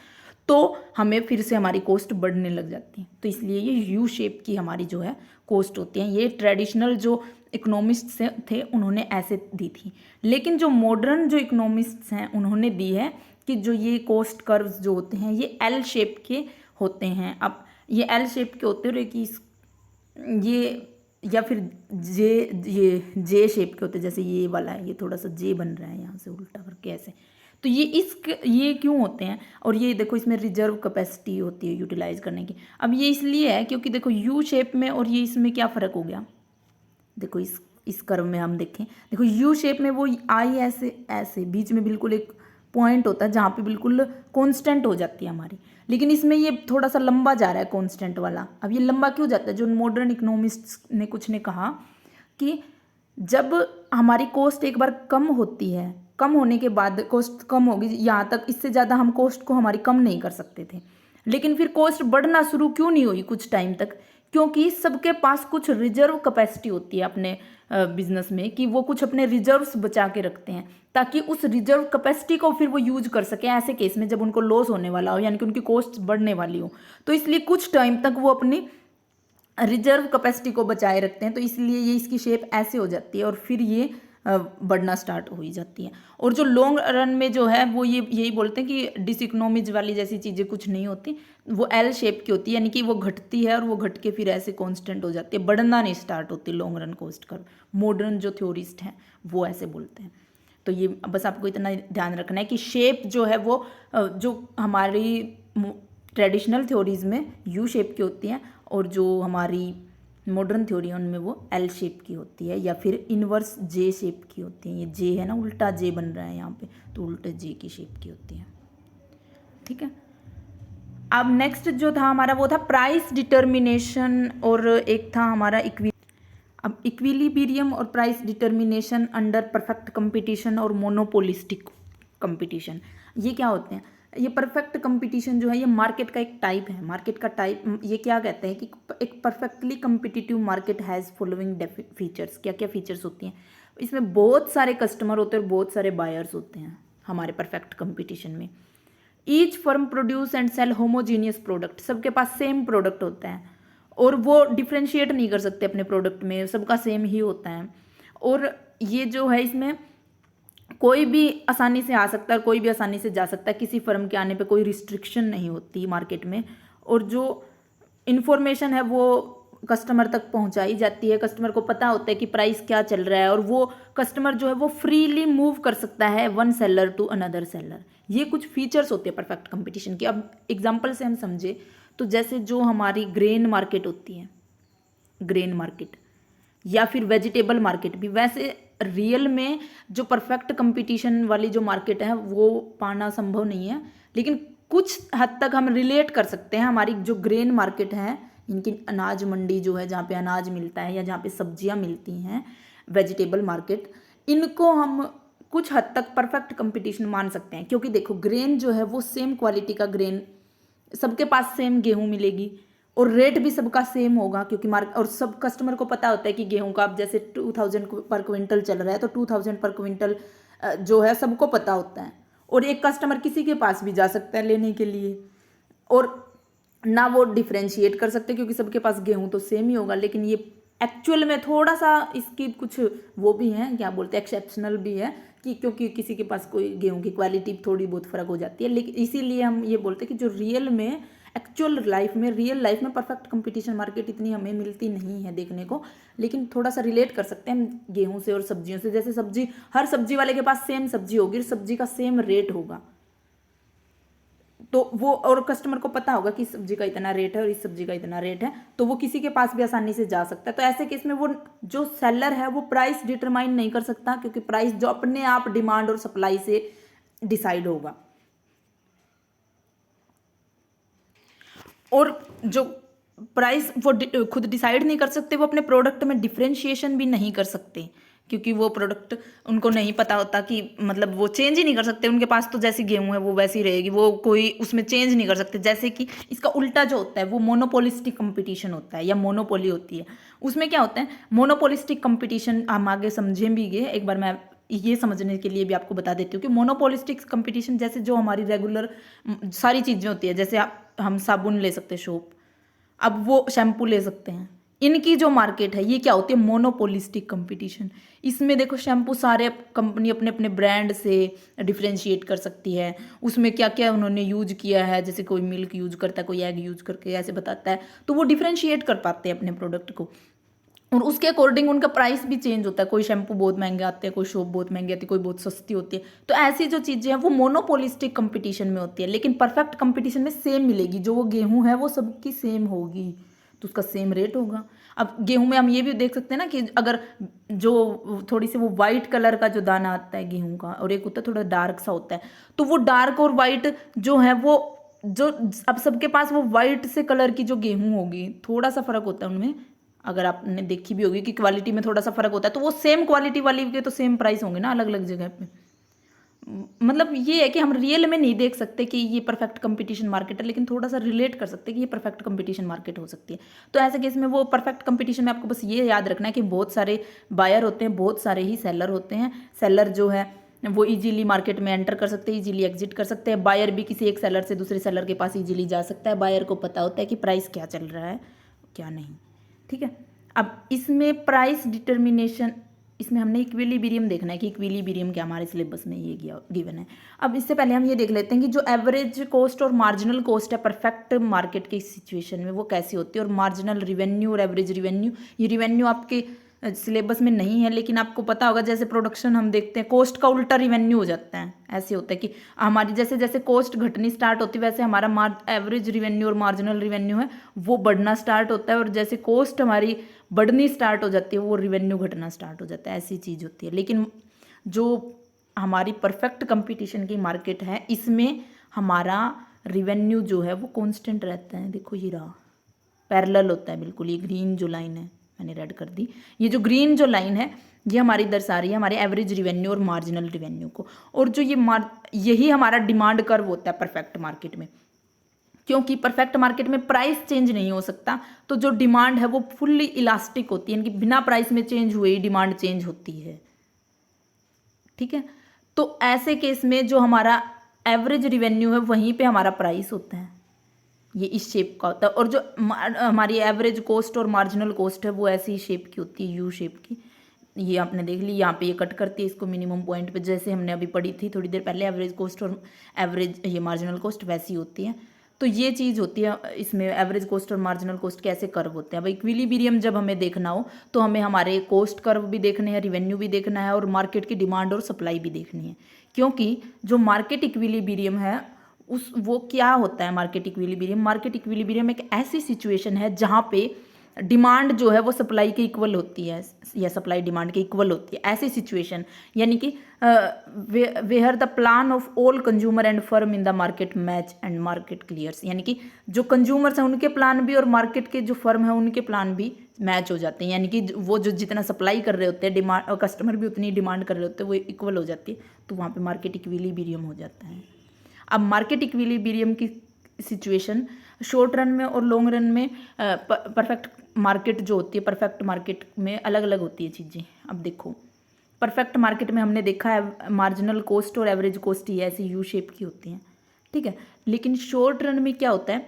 तो हमें फिर से हमारी कॉस्ट बढ़ने लग जाती है। तो इसलिए ये यू शेप की हमारी जो है कॉस्ट होती है। ये ट्रेडिशनल जो इकोनॉमिस्ट्स थे उन्होंने ऐसे दी थी, लेकिन जो मॉडर्न जो इकोनॉमिस्ट्स हैं उन्होंने दी है कि जो ये कॉस्ट कर्व्स जो होते हैं ये एल शेप के होते हैं। अब ये एल शेप के होते हैं कि ये या फिर जे, ये जे शेप के होते हैं, जैसे ये वाला है, ये थोड़ा सा जे बन रहा है यहाँ से उल्टा करके ऐसे। तो ये क्यों होते हैं? और ये देखो इसमें रिजर्व कैपेसिटी होती है यूटिलाइज करने की। अब ये इसलिए है क्योंकि देखो यू शेप में और ये इसमें क्या फ़र्क हो गया। देखो इस कर्व में हम देखें, देखो यू शेप में वो आई ऐसे ऐसे बीच में बिल्कुल एक पॉइंट होता है जहाँ पे बिल्कुल कांस्टेंट हो जाती है हमारी, लेकिन इसमें ये थोड़ा सा लंबा जा रहा है कांस्टेंट वाला। अब ये लंबा क्यों जाता है? जो मॉडर्न इकोनॉमिस्ट्स ने कुछ ने कहा कि जब हमारी कॉस्ट एक बार कम होती है, कम होने के बाद कॉस्ट कम होगी यहाँ तक, इससे ज़्यादा हम कॉस्ट को हमारी कम नहीं कर सकते थे, लेकिन फिर कॉस्ट बढ़ना शुरू क्यों नहीं हुई कुछ टाइम तक? क्योंकि सबके पास कुछ रिजर्व कैपेसिटी होती है अपने बिजनेस में, कि वो कुछ अपने रिजर्व्स बचा के रखते हैं ताकि उस रिजर्व कैपेसिटी को फिर वो यूज कर सके ऐसे केस में जब उनको लॉस होने वाला हो, यानी कि उनकी कॉस्ट बढ़ने वाली हो। तो इसलिए कुछ टाइम तक वो अपनी रिजर्व कैपेसिटी को बचाए रखते हैं, तो इसलिए ये इसकी शेप ऐसे हो जाती है और फिर ये बढ़ना स्टार्ट हो ही जाती है। और जो लॉन्ग रन में जो है वो ये यही बोलते हैं कि डिसइकोनॉमीज वाली जैसी चीज़ें कुछ नहीं होती, वो एल शेप की होती है, यानी कि वो घटती है और वो घट के फिर ऐसे कांस्टेंट हो जाती है, बढ़ना नहीं स्टार्ट होती long run cost curve. Modern जो थ्योरिस्ट हैं वो ऐसे बोलते हैं। तो ये बस आपको इतना ध्यान रखना है कि शेप जो है वो जो हमारी ट्रेडिशनल थ्योरीज में यू शेप की होती हैं और जो हमारी मॉडर्न थ्योरी है उनमें वो एल शेप की होती है या फिर इनवर्स जे शेप की होती है। ये जे है ना, उल्टा जे बन रहा है यहाँ पे, तो उल्टे जे की शेप की होती है। ठीक है। अब नेक्स्ट जो था हमारा वो था प्राइस डिटर्मिनेशन, और एक था हमारा अब इक्विलिब्रियम और price determination under perfect competition और मोनोपोलिस्टिक कंपटीशन। ये क्या होते हैं? ये परफेक्ट कंपटीशन जो है ये मार्केट का एक टाइप है। मार्केट का टाइप ये क्या कहते हैं कि एक perfectly competitive market has following features. क्या क्या फीचर्स होती हैं? इसमें बहुत सारे कस्टमर होते हैं और बहुत सारे बायर्स होते हैं हमारे परफेक्ट कंपटीशन में। Each firm produce and sell homogeneous product, सबके पास सेम प्रोडक्ट होता है और वो डिफ्रेंशिएट नहीं कर सकते अपने प्रोडक्ट में, सबका सेम ही होता है। और ये जो है इसमें कोई भी आसानी से आ सकता है, कोई भी आसानी से जा सकता है, किसी फर्म के आने पे कोई रिस्ट्रिक्शन नहीं होती मार्केट में। और जो इन्फॉर्मेशन है वो कस्टमर तक पहुंचाई जाती है, कस्टमर को पता होता है कि प्राइस क्या चल रहा है और वो कस्टमर जो है वो फ्रीली मूव कर सकता है one seller to another seller. ये कुछ फीचर्स होते हैं परफेक्ट कंपटीशन के। अब एग्जांपल से हम समझे तो जैसे जो हमारी ग्रेन मार्केट होती है, ग्रेन मार्केट या फिर वेजिटेबल मार्केट भी, वैसे रियल में जो परफेक्ट कंपटीशन वाली जो मार्केट है वो पाना संभव नहीं है, लेकिन कुछ हद तक हम रिलेट कर सकते हैं। हमारी जो ग्रेन मार्केट है, इनकी अनाज मंडी जो है जहाँ पे अनाज मिलता है या जहाँ पे सब्जियाँ मिलती हैं, वेजिटेबल मार्केट, इनको हम कुछ हद तक परफेक्ट कंपटीशन मान सकते हैं। क्योंकि देखो ग्रेन जो है वो सेम क्वालिटी का ग्रेन, सबके पास सेम गेहूँ मिलेगी और रेट भी सबका सेम होगा, क्योंकि और सब कस्टमर को पता होता है कि गेहूं का अब जैसे 2000 पर क्विंटल चल रहा है तो 2000 पर क्विंटल जो है सबको पता होता है। और एक कस्टमर किसी के पास भी जा सकता है लेने के लिए और ना वो डिफ्रेंशिएट कर सकते क्योंकि सबके पास गेहूं तो सेम ही होगा। लेकिन ये एक्चुअल में थोड़ा सा इसकी कुछ वो भी है, क्या बोलते हैं, एक्सेप्शनल भी है कि क्योंकि किसी के पास कोई गेहूं की क्वालिटी थोड़ी बहुत फ़र्क हो जाती है। लेकिन इसीलिए हम ये बोलते हैं कि जो रियल में एक्चुअल लाइफ में, रियल लाइफ में परफेक्ट कंपटीशन मार्केट इतनी हमें मिलती नहीं है देखने को, लेकिन थोड़ा सा रिलेट कर सकते हैं गेहूं से और सब्जियों से। जैसे सब्जी, हर सब्जी वाले के पास सेम सब्जी होगी, सब्जी का सेम रेट होगा, तो वो और कस्टमर को पता होगा कि इस सब्जी का इतना रेट है और इस सब्जी का इतना रेट है, तो वो किसी के पास भी आसानी से जा सकता है। तो ऐसे केस में वो जो सेलर है वो प्राइस डिटरमाइन नहीं कर सकता, क्योंकि प्राइस जो अपने आप डिमांड और सप्लाई से डिसाइड होगा। और जो प्राइस वो खुद डिसाइड नहीं कर सकते, वो अपने प्रोडक्ट में डिफ्रेंशिएशन भी नहीं कर सकते, क्योंकि वो प्रोडक्ट उनको नहीं पता होता कि मतलब वो चेंज ही नहीं कर सकते। उनके पास तो जैसी गेहूं है वो वैसी रहेगी, वो कोई उसमें चेंज नहीं कर सकते। जैसे कि इसका उल्टा जो होता है वो मोनोपोलिस्टिक कंपटीशन होता है या मोनोपोली होती है। उसमें क्या होता है, मोनोपोलिस्टिक कंपटीशन हम आगे समझें भी ये, एक बार मैं ये समझने के लिए भी आपको बता देती हूँ कि मोनोपोलिस्टिक कंपटीशन जैसे जो हमारी रेगुलर सारी चीज़ें होती है, जैसे हम साबुन ले सकते हैं, सोप, अब वो शैम्पू ले सकते हैं, इनकी जो मार्केट है ये क्या होती है, मोनोपोलिस्टिक कंपटीशन। इसमें देखो शैम्पू सारे कंपनी अपने अपने ब्रांड से डिफ्रेंशिएट कर सकती है, उसमें क्या क्या उन्होंने यूज किया है, जैसे कोई मिल्क यूज करता है, कोई एग यूज करके ऐसे बताता है, तो वो डिफ्रेंशिएट कर पाते हैं अपने प्रोडक्ट को। और उसके अकॉर्डिंग उनका प्राइस भी चेंज होता है। कोई शैम्पू बहुत महंगे आते हैं, कोई सोप बहुत महंगी आती है, कोई बहुत सस्ती होती है। तो ऐसी जो चीज़ें हैं वो मोनोपोलिस्टिक कंपटीशन में होती है, लेकिन परफेक्ट कंपटीशन में सेम मिलेगी। जो वो गेहूँ है वो सबकी सेम होगी, तो उसका सेम रेट होगा। अब गेहूँ में हम ये भी देख सकते हैं ना कि अगर जो थोड़ी सी वो वाइट कलर का जो दाना आता है गेहूँ का, और एक होता है थोड़ा डार्क सा होता है, तो वो डार्क और वाइट जो है वो जो अब सबके पास वो वाइट से कलर की जो गेहूँ होगी, थोड़ा सा फर्क होता है उनमें। अगर आपने देखी भी होगी कि क्वालिटी में थोड़ा सा फर्क होता है, तो वो सेम क्वालिटी वाली के तो सेम प्राइस होंगे ना अलग अलग जगह पे। मतलब ये है कि हम रियल में नहीं देख सकते कि ये परफेक्ट कंपटीशन मार्केट है, लेकिन थोड़ा सा रिलेट कर सकते हैं कि ये परफेक्ट कंपटीशन मार्केट हो सकती है। तो ऐसे केस में वो परफेक्ट कंपटीशन में आपको बस ये याद रखना है कि बहुत सारे बायर होते हैं, बहुत सारे ही सेलर होते हैं। सेलर जो है वो इजीली मार्केट में एंटर कर सकते हैं, इजीली एग्जिट कर सकते हैं। बायर भी किसी एक सेलर से दूसरे सेलर के पास इजीली जा सकता है। बायर को पता होता है कि प्राइस क्या चल रहा है क्या नहीं, ठीक है। अब इसमें प्राइस डिटर्मिनेशन, इसमें हमने इक्विलिब्रियम देखना है कि इक्विलिब्रियम क्या हमारे सिलेबस में ये गिवन है। अब इससे पहले हम ये देख लेते हैं कि जो एवरेज कॉस्ट और मार्जिनल कॉस्ट है परफेक्ट मार्केट के सिचुएशन में वो कैसी होती है, और मार्जिनल रिवेन्यू और एवरेज रिवेन्यू। ये रिवेन्यू आपके सिलेबस में नहीं है, लेकिन आपको पता होगा जैसे प्रोडक्शन हम देखते हैं कॉस्ट का उल्टा रिवेन्यू हो जाता है। ऐसे होता है कि हमारी जैसे जैसे कॉस्ट घटनी स्टार्ट होती है वैसे हमारा एवरेज रिवेन्यू और मार्जिनल रिवेन्यू है वो बढ़ना स्टार्ट होता है, और जैसे कॉस्ट हमारी बढ़नी स्टार्ट हो जाती है वो रिवेन्यू घटना स्टार्ट हो जाता है। ऐसी चीज़ होती है। लेकिन जो हमारी परफेक्ट कंपटीशन की मार्केट है इसमें हमारा रिवेन्यू जो है वो कांस्टेंट रहता है। देखो ये रहा, पैरेलल होता है बिल्कुल। ये ग्रीन जो लाइन है मैंने रेड कर दी, ये जो ग्रीन जो लाइन है ये हमारी दर्शा रही है हमारे एवरेज रिवेन्यू और मार्जिनल रिवेन्यू को। और जो ये यही हमारा डिमांड कर्व होता है परफेक्ट मार्केट में, क्योंकि परफेक्ट मार्केट में प्राइस चेंज नहीं हो सकता, तो जो डिमांड है वो फुल्ली इलास्टिक होती है, यानी कि बिना प्राइस में चेंज हुए ही डिमांड चेंज होती है, ठीक है। तो ऐसे केस में जो हमारा एवरेज रिवेन्यू है वहीं पे हमारा प्राइस होता है, ये इस शेप का होता है। और जो हमारी एवरेज कॉस्ट और मार्जिनल कॉस्ट है वो ऐसी शेप की होती है, यू शेप की। ये आपने देख ली, यहाँ पे ये कट करती है इसको मिनिमम पॉइंट पे, जैसे हमने अभी पढ़ी थी थोड़ी देर पहले एवरेज कॉस्ट और एवरेज ये मार्जिनल कॉस्ट वैसी होती है। तो ये चीज़ होती है इसमें, एवरेज कॉस्ट और मार्जिनल कॉस्ट कैसे कर्व होते हैं। अब इक्विलिब्रियम जब हमें देखना हो तो हमें हमारे कॉस्ट कर्व भी देखने हैं, रिवेन्यू भी देखना है, और मार्केट की डिमांड और सप्लाई भी देखनी है। क्योंकि जो मार्केट इक्विलिब्रियम है वो क्या होता है। मार्केट इक्विलिब्रियम एक ऐसी सिचुएशन है जहाँ पे डिमांड जो है वो सप्लाई के इक्वल होती है, या सप्लाई डिमांड के इक्वल होती है। ऐसी सिचुएशन यानी कि where the plan of all consumer and firm in the market match and market clears, यानी कि जो कंज्यूमर्स हैं उनके प्लान भी और मार्केट के जो फर्म है उनके प्लान भी मैच हो जाते हैं। यानी कि वो जो जितना सप्लाई कर रहे होते हैं डिमांड, और कस्टमर भी उतनी डिमांड कर रहे होते हैं, वो इक्वल हो जाती है, तो वहाँ पे मार्केट इक्विलिब्रियम हो जाता है। अब मार्केट इक्विलिब्रियम की सिचुएशन शॉर्ट रन में और लॉन्ग रन में परफेक्ट मार्केट जो होती है, परफेक्ट मार्केट में अलग अलग होती है चीज़ें। अब देखो परफेक्ट मार्केट में हमने देखा है मार्जिनल कॉस्ट और एवरेज कॉस्ट ही ऐसी यू शेप की होती हैं, ठीक है। लेकिन शॉर्ट रन में क्या होता है,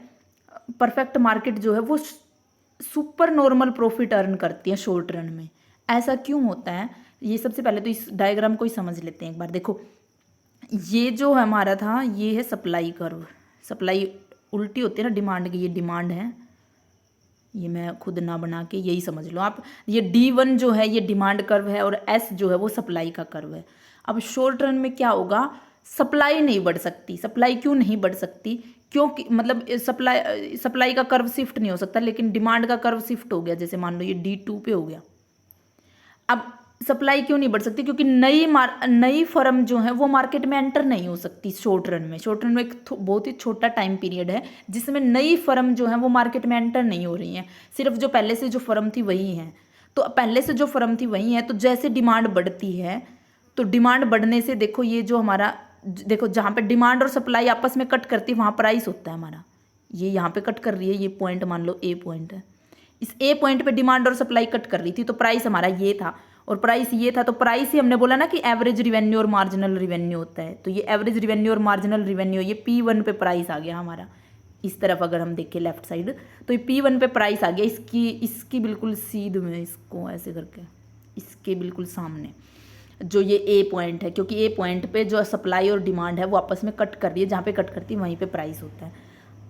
परफेक्ट मार्केट जो है वो सुपर नॉर्मल प्रॉफिट अर्न करती है शॉर्ट रन में। ऐसा क्यों होता है, ये सबसे पहले तो इस डायग्राम को ही समझ लेते हैं एक बार। देखो ये जो हमारा था ये है सप्लाई कर्व, सप्लाई उल्टी होती है ना डिमांड की, ये डिमांड है, ये मैं खुद ना बना के यही समझ लो आप। ये D1 जो है ये डिमांड कर्व है और S जो है वो सप्लाई का कर्व है। अब शॉर्ट रन में क्या होगा, सप्लाई नहीं बढ़ सकती। सप्लाई क्यों नहीं बढ़ सकती, क्योंकि मतलब सप्लाई का कर्व शिफ्ट नहीं हो सकता, लेकिन डिमांड का कर्व शिफ्ट हो गया। जैसे मान लो ये D2 पे हो गया। अब सप्लाई क्यों नहीं बढ़ सकती, क्योंकि नई फर्म जो है वो मार्केट में एंटर नहीं हो सकती शॉर्ट रन में। शॉर्ट रन में एक बहुत ही छोटा टाइम पीरियड है जिसमें नई फर्म जो है वो मार्केट में एंटर नहीं हो रही है, सिर्फ जो पहले से जो फर्म थी वही है। तो पहले से जो फर्म थी वही है, तो जैसे डिमांड बढ़ती है तो डिमांड बढ़ने से देखो ये जो हमारा, देखो जहाँ पे डिमांड और सप्लाई आपस में कट करती है वहाँ प्राइस होता है हमारा। ये यहाँ पे कट कर रही है, ये पॉइंट मान लो ए पॉइंट है, इस ए पॉइंट पे डिमांड और सप्लाई कट कर रही थी, तो प्राइस हमारा ये था और प्राइस ये था। तो प्राइस ही हमने बोला ना कि एवरेज रिवेन्यू और मार्जिनल रिवेन्यू होता है, तो ये एवरेज रिवेन्यू और मार्जिनल रिवेन्यू, ये P1 पे प्राइस आ गया हमारा। इस तरफ अगर हम देखें लेफ्ट साइड तो ये P1 पे प्राइस आ गया, इसकी बिल्कुल सीध में, इसको ऐसे करके इसके बिल्कुल सामने जो ये ए पॉइंट है, क्योंकि ए पॉइंट पे जो सप्लाई और डिमांड है वो आपस में कट कर रही है, जहाँ पे कट करती है वहीं पे प्राइस होता है।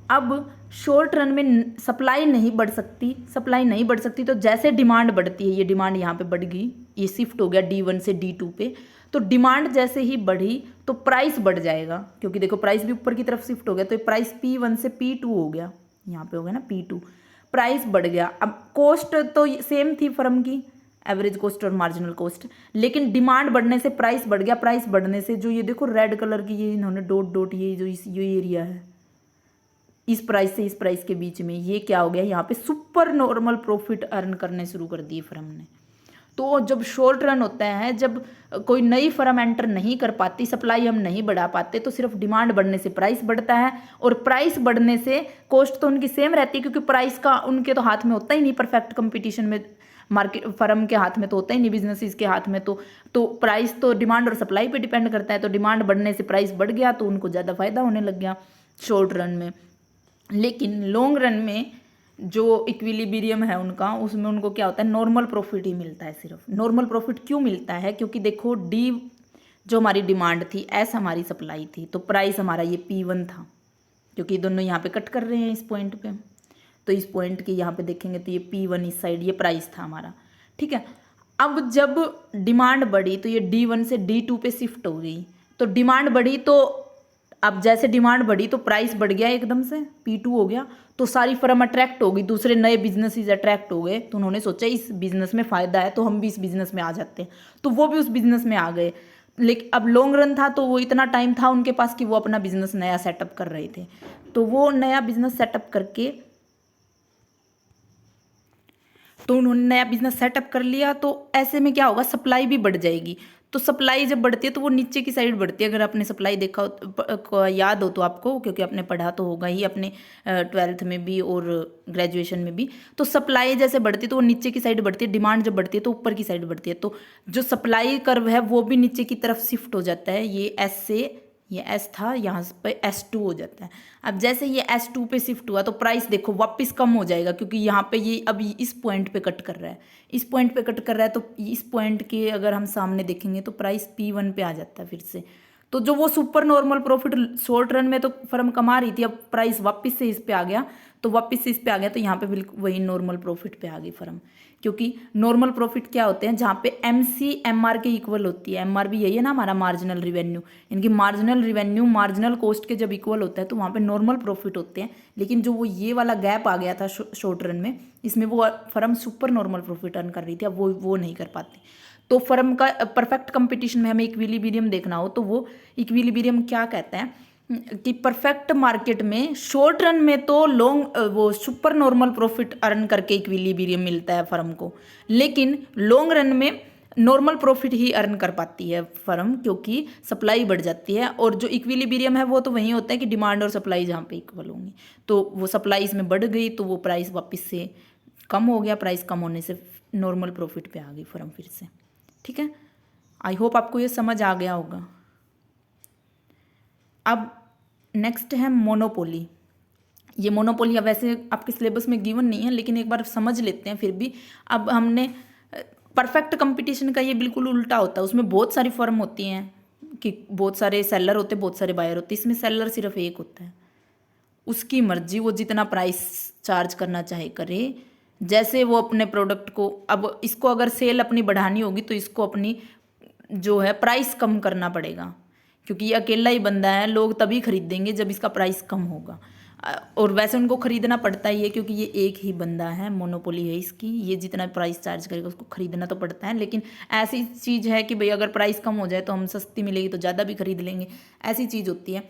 अब शॉर्ट रन में सप्लाई नहीं बढ़ सकती, सप्लाई नहीं बढ़ सकती, तो जैसे डिमांड बढ़ती है, ये डिमांड यहाँ पे बढ़ गई, ये शिफ्ट हो गया D1 से D2 पे, तो डिमांड जैसे ही बढ़ी तो प्राइस बढ़ जाएगा, क्योंकि देखो प्राइस भी ऊपर की तरफ शिफ्ट हो गया, तो ये प्राइस P1 से P2 हो गया, यहाँ पे हो गया ना P2, प्राइस बढ़ गया। अब कॉस्ट तो सेम थी फर्म की, एवरेज कॉस्ट और मार्जिनल कॉस्ट, लेकिन डिमांड बढ़ने से प्राइस बढ़ गया। प्राइस बढ़ने से जो ये देखो रेड कलर की ये इन्होंने डॉट डॉट, ये जो ये एरिया है, इस प्राइस से इस प्राइस के बीच में ये क्या हो गया, यहाँ पे सुपर नॉर्मल प्रॉफिट अर्न करने शुरू कर दिए फर्म ने। तो जब शॉर्ट रन होता है, जब कोई नई फर्म एंटर नहीं कर पाती, सप्लाई हम नहीं बढ़ा पाते, तो सिर्फ डिमांड बढ़ने से प्राइस बढ़ता है, और प्राइस बढ़ने से कॉस्ट तो उनकी सेम रहती है, क्योंकि प्राइस का उनके तो हाथ में होता ही नहीं, परफेक्ट कंपटीशन में मार्केट फर्म के हाथ में तो होता ही नहीं, बिजनेसेस के हाथ में तो प्राइस तो डिमांड और सप्लाई पे डिपेंड करता है। तो डिमांड बढ़ने से प्राइस बढ़ गया, तो उनको ज़्यादा फायदा होने लग गया शॉर्ट रन में। लेकिन लॉन्ग रन में जो इक्विलिब्रियम है उनका, उसमें उनको क्या होता है, नॉर्मल प्रॉफिट ही मिलता है। सिर्फ नॉर्मल प्रॉफिट क्यों मिलता है, क्योंकि देखो डी जो हमारी डिमांड थी, एस हमारी सप्लाई थी, तो प्राइस हमारा ये P1 था, क्योंकि दोनों यहाँ पे कट कर रहे हैं इस पॉइंट पे, तो इस पॉइंट के यहाँ पे देखेंगे तो ये P1 इस साइड, ये प्राइस था हमारा, ठीक है। अब जब डिमांड बढ़ी तो ये D1 से D2 पे शिफ्ट हो गई, तो डिमांड बढ़ी, तो अब जैसे डिमांड बढ़ी तो प्राइस बढ़ गया एकदम से, P2 हो गया, तो सारी फर्म अट्रैक्ट हो गई, दूसरे नए बिजनेसेस अट्रैक्ट हो गए, तो उन्होंने सोचा इस बिजनेस में फ़ायदा है, तो हम भी इस बिजनेस में आ जाते हैं, तो वो भी उस बिजनेस में आ गए। लेकिन अब लॉन्ग रन था, तो वो इतना टाइम था उनके पास कि वो अपना बिजनेस नया सेटअप कर रहे थे, तो वो नया बिजनेस सेटअप करके, तो उन्होंने नया बिजनेस सेटअप कर लिया, तो ऐसे में क्या होगा, सप्लाई भी बढ़ जाएगी। तो सप्लाई जब बढ़ती है तो वो नीचे की साइड बढ़ती है। अगर आपने सप्लाई देखा हो, याद हो तो आपको, क्योंकि आपने पढ़ा तो होगा ही अपने 12th में भी और ग्रेजुएशन में भी, तो सप्लाई जैसे बढ़ती है तो वो नीचे की साइड बढ़ती है, डिमांड जब बढ़ती है तो ऊपर की साइड बढ़ती है, तो जो सप्लाई कर्व है वो भी नीचे की तरफ शिफ्ट हो जाता है। ये एस से, ये एस था, यहाँ पे S2 हो जाता है। अब जैसे ये S2 पे शिफ्ट हुआ तो प्राइस देखो वापस कम हो जाएगा, क्योंकि यहाँ पे ये अभी इस पॉइंट पे कट कर रहा है, इस पॉइंट पे कट कर रहा है, तो इस पॉइंट के अगर हम सामने देखेंगे तो प्राइस P1 पे आ जाता है फिर से। तो जो वो super normal profit short run में तो फर्म कमा रही थी, अब प्राइस वापस से इस पे आ गया, तो वापस से इस पे आ गया, तो यहाँ पे बिल्कुल वही नॉर्मल प्रॉफिट पे आ गई फर्म। क्योंकि नॉर्मल प्रॉफिट क्या होते हैं, जहाँ पे MC MR के इक्वल होती है, MR भी यही है ना हमारा मार्जिनल रिवेन्यू, इनकी मार्जिनल रिवेन्यू मार्जिनल कॉस्ट के जब इक्वल होता है तो वहाँ पे नॉर्मल प्रॉफिट होते हैं। लेकिन जो वो ये वाला गैप आ गया था शॉर्ट रन में, इसमें वो firm super normal profit earn कर रही थी, अब वो नहीं कर पाती। तो फर्म का परफेक्ट कंपटीशन में हमें इक्विलिब्रियम देखना हो, तो वो इक्विलिब्रियम क्या कहते हैं कि परफेक्ट मार्केट में शॉर्ट रन में तो वो सुपर नॉर्मल प्रॉफिट अर्न करके इक्विलिब्रियम मिलता है फर्म को, लेकिन लॉन्ग रन में नॉर्मल प्रॉफिट ही अर्न कर पाती है फर्म, क्योंकि सप्लाई बढ़ जाती है। और जो इक्विलिब्रियम है वो तो वही होता है कि डिमांड और सप्लाई जहाँ पे इक्वल होंगी, तो वो सप्लाई इसमें बढ़ गई तो वो प्राइस वापस से कम हो गया, प्राइस कम होने से नॉर्मल प्रॉफिट पे आ गई फर्म फिर से। ठीक है, आई होप आपको ये समझ आ गया होगा। अब नेक्स्ट है मोनोपोली। ये मोनोपोली अब वैसे आपके सिलेबस में गिवन नहीं है, लेकिन एक बार समझ लेते हैं फिर भी। अब हमने परफेक्ट कंपटीशन का ये बिल्कुल उल्टा होता है, उसमें बहुत सारी फर्म होती हैं कि बहुत सारे सेलर होते हैं, बहुत सारे बायर होते हैं। इसमें सेलर सिर्फ एक होता है, उसकी मर्जी, वो जितना प्राइस चार्ज करना चाहे करे। जैसे वो अपने प्रोडक्ट को, अब इसको अगर सेल अपनी बढ़ानी होगी तो इसको अपनी जो है प्राइस कम करना पड़ेगा, क्योंकि ये अकेला ही बंदा है, लोग तभी खरीदेंगे जब इसका प्राइस कम होगा। और वैसे उनको खरीदना पड़ता ही है, क्योंकि ये एक ही बंदा है, मोनोपोली है इसकी, ये जितना प्राइस चार्ज करेगा उसको खरीदना तो पड़ता है। लेकिन ऐसी चीज़ है कि भाई अगर प्राइस कम हो जाए तो हम सस्ती मिलेगी तो ज़्यादा भी खरीद लेंगे, ऐसी चीज़ होती है।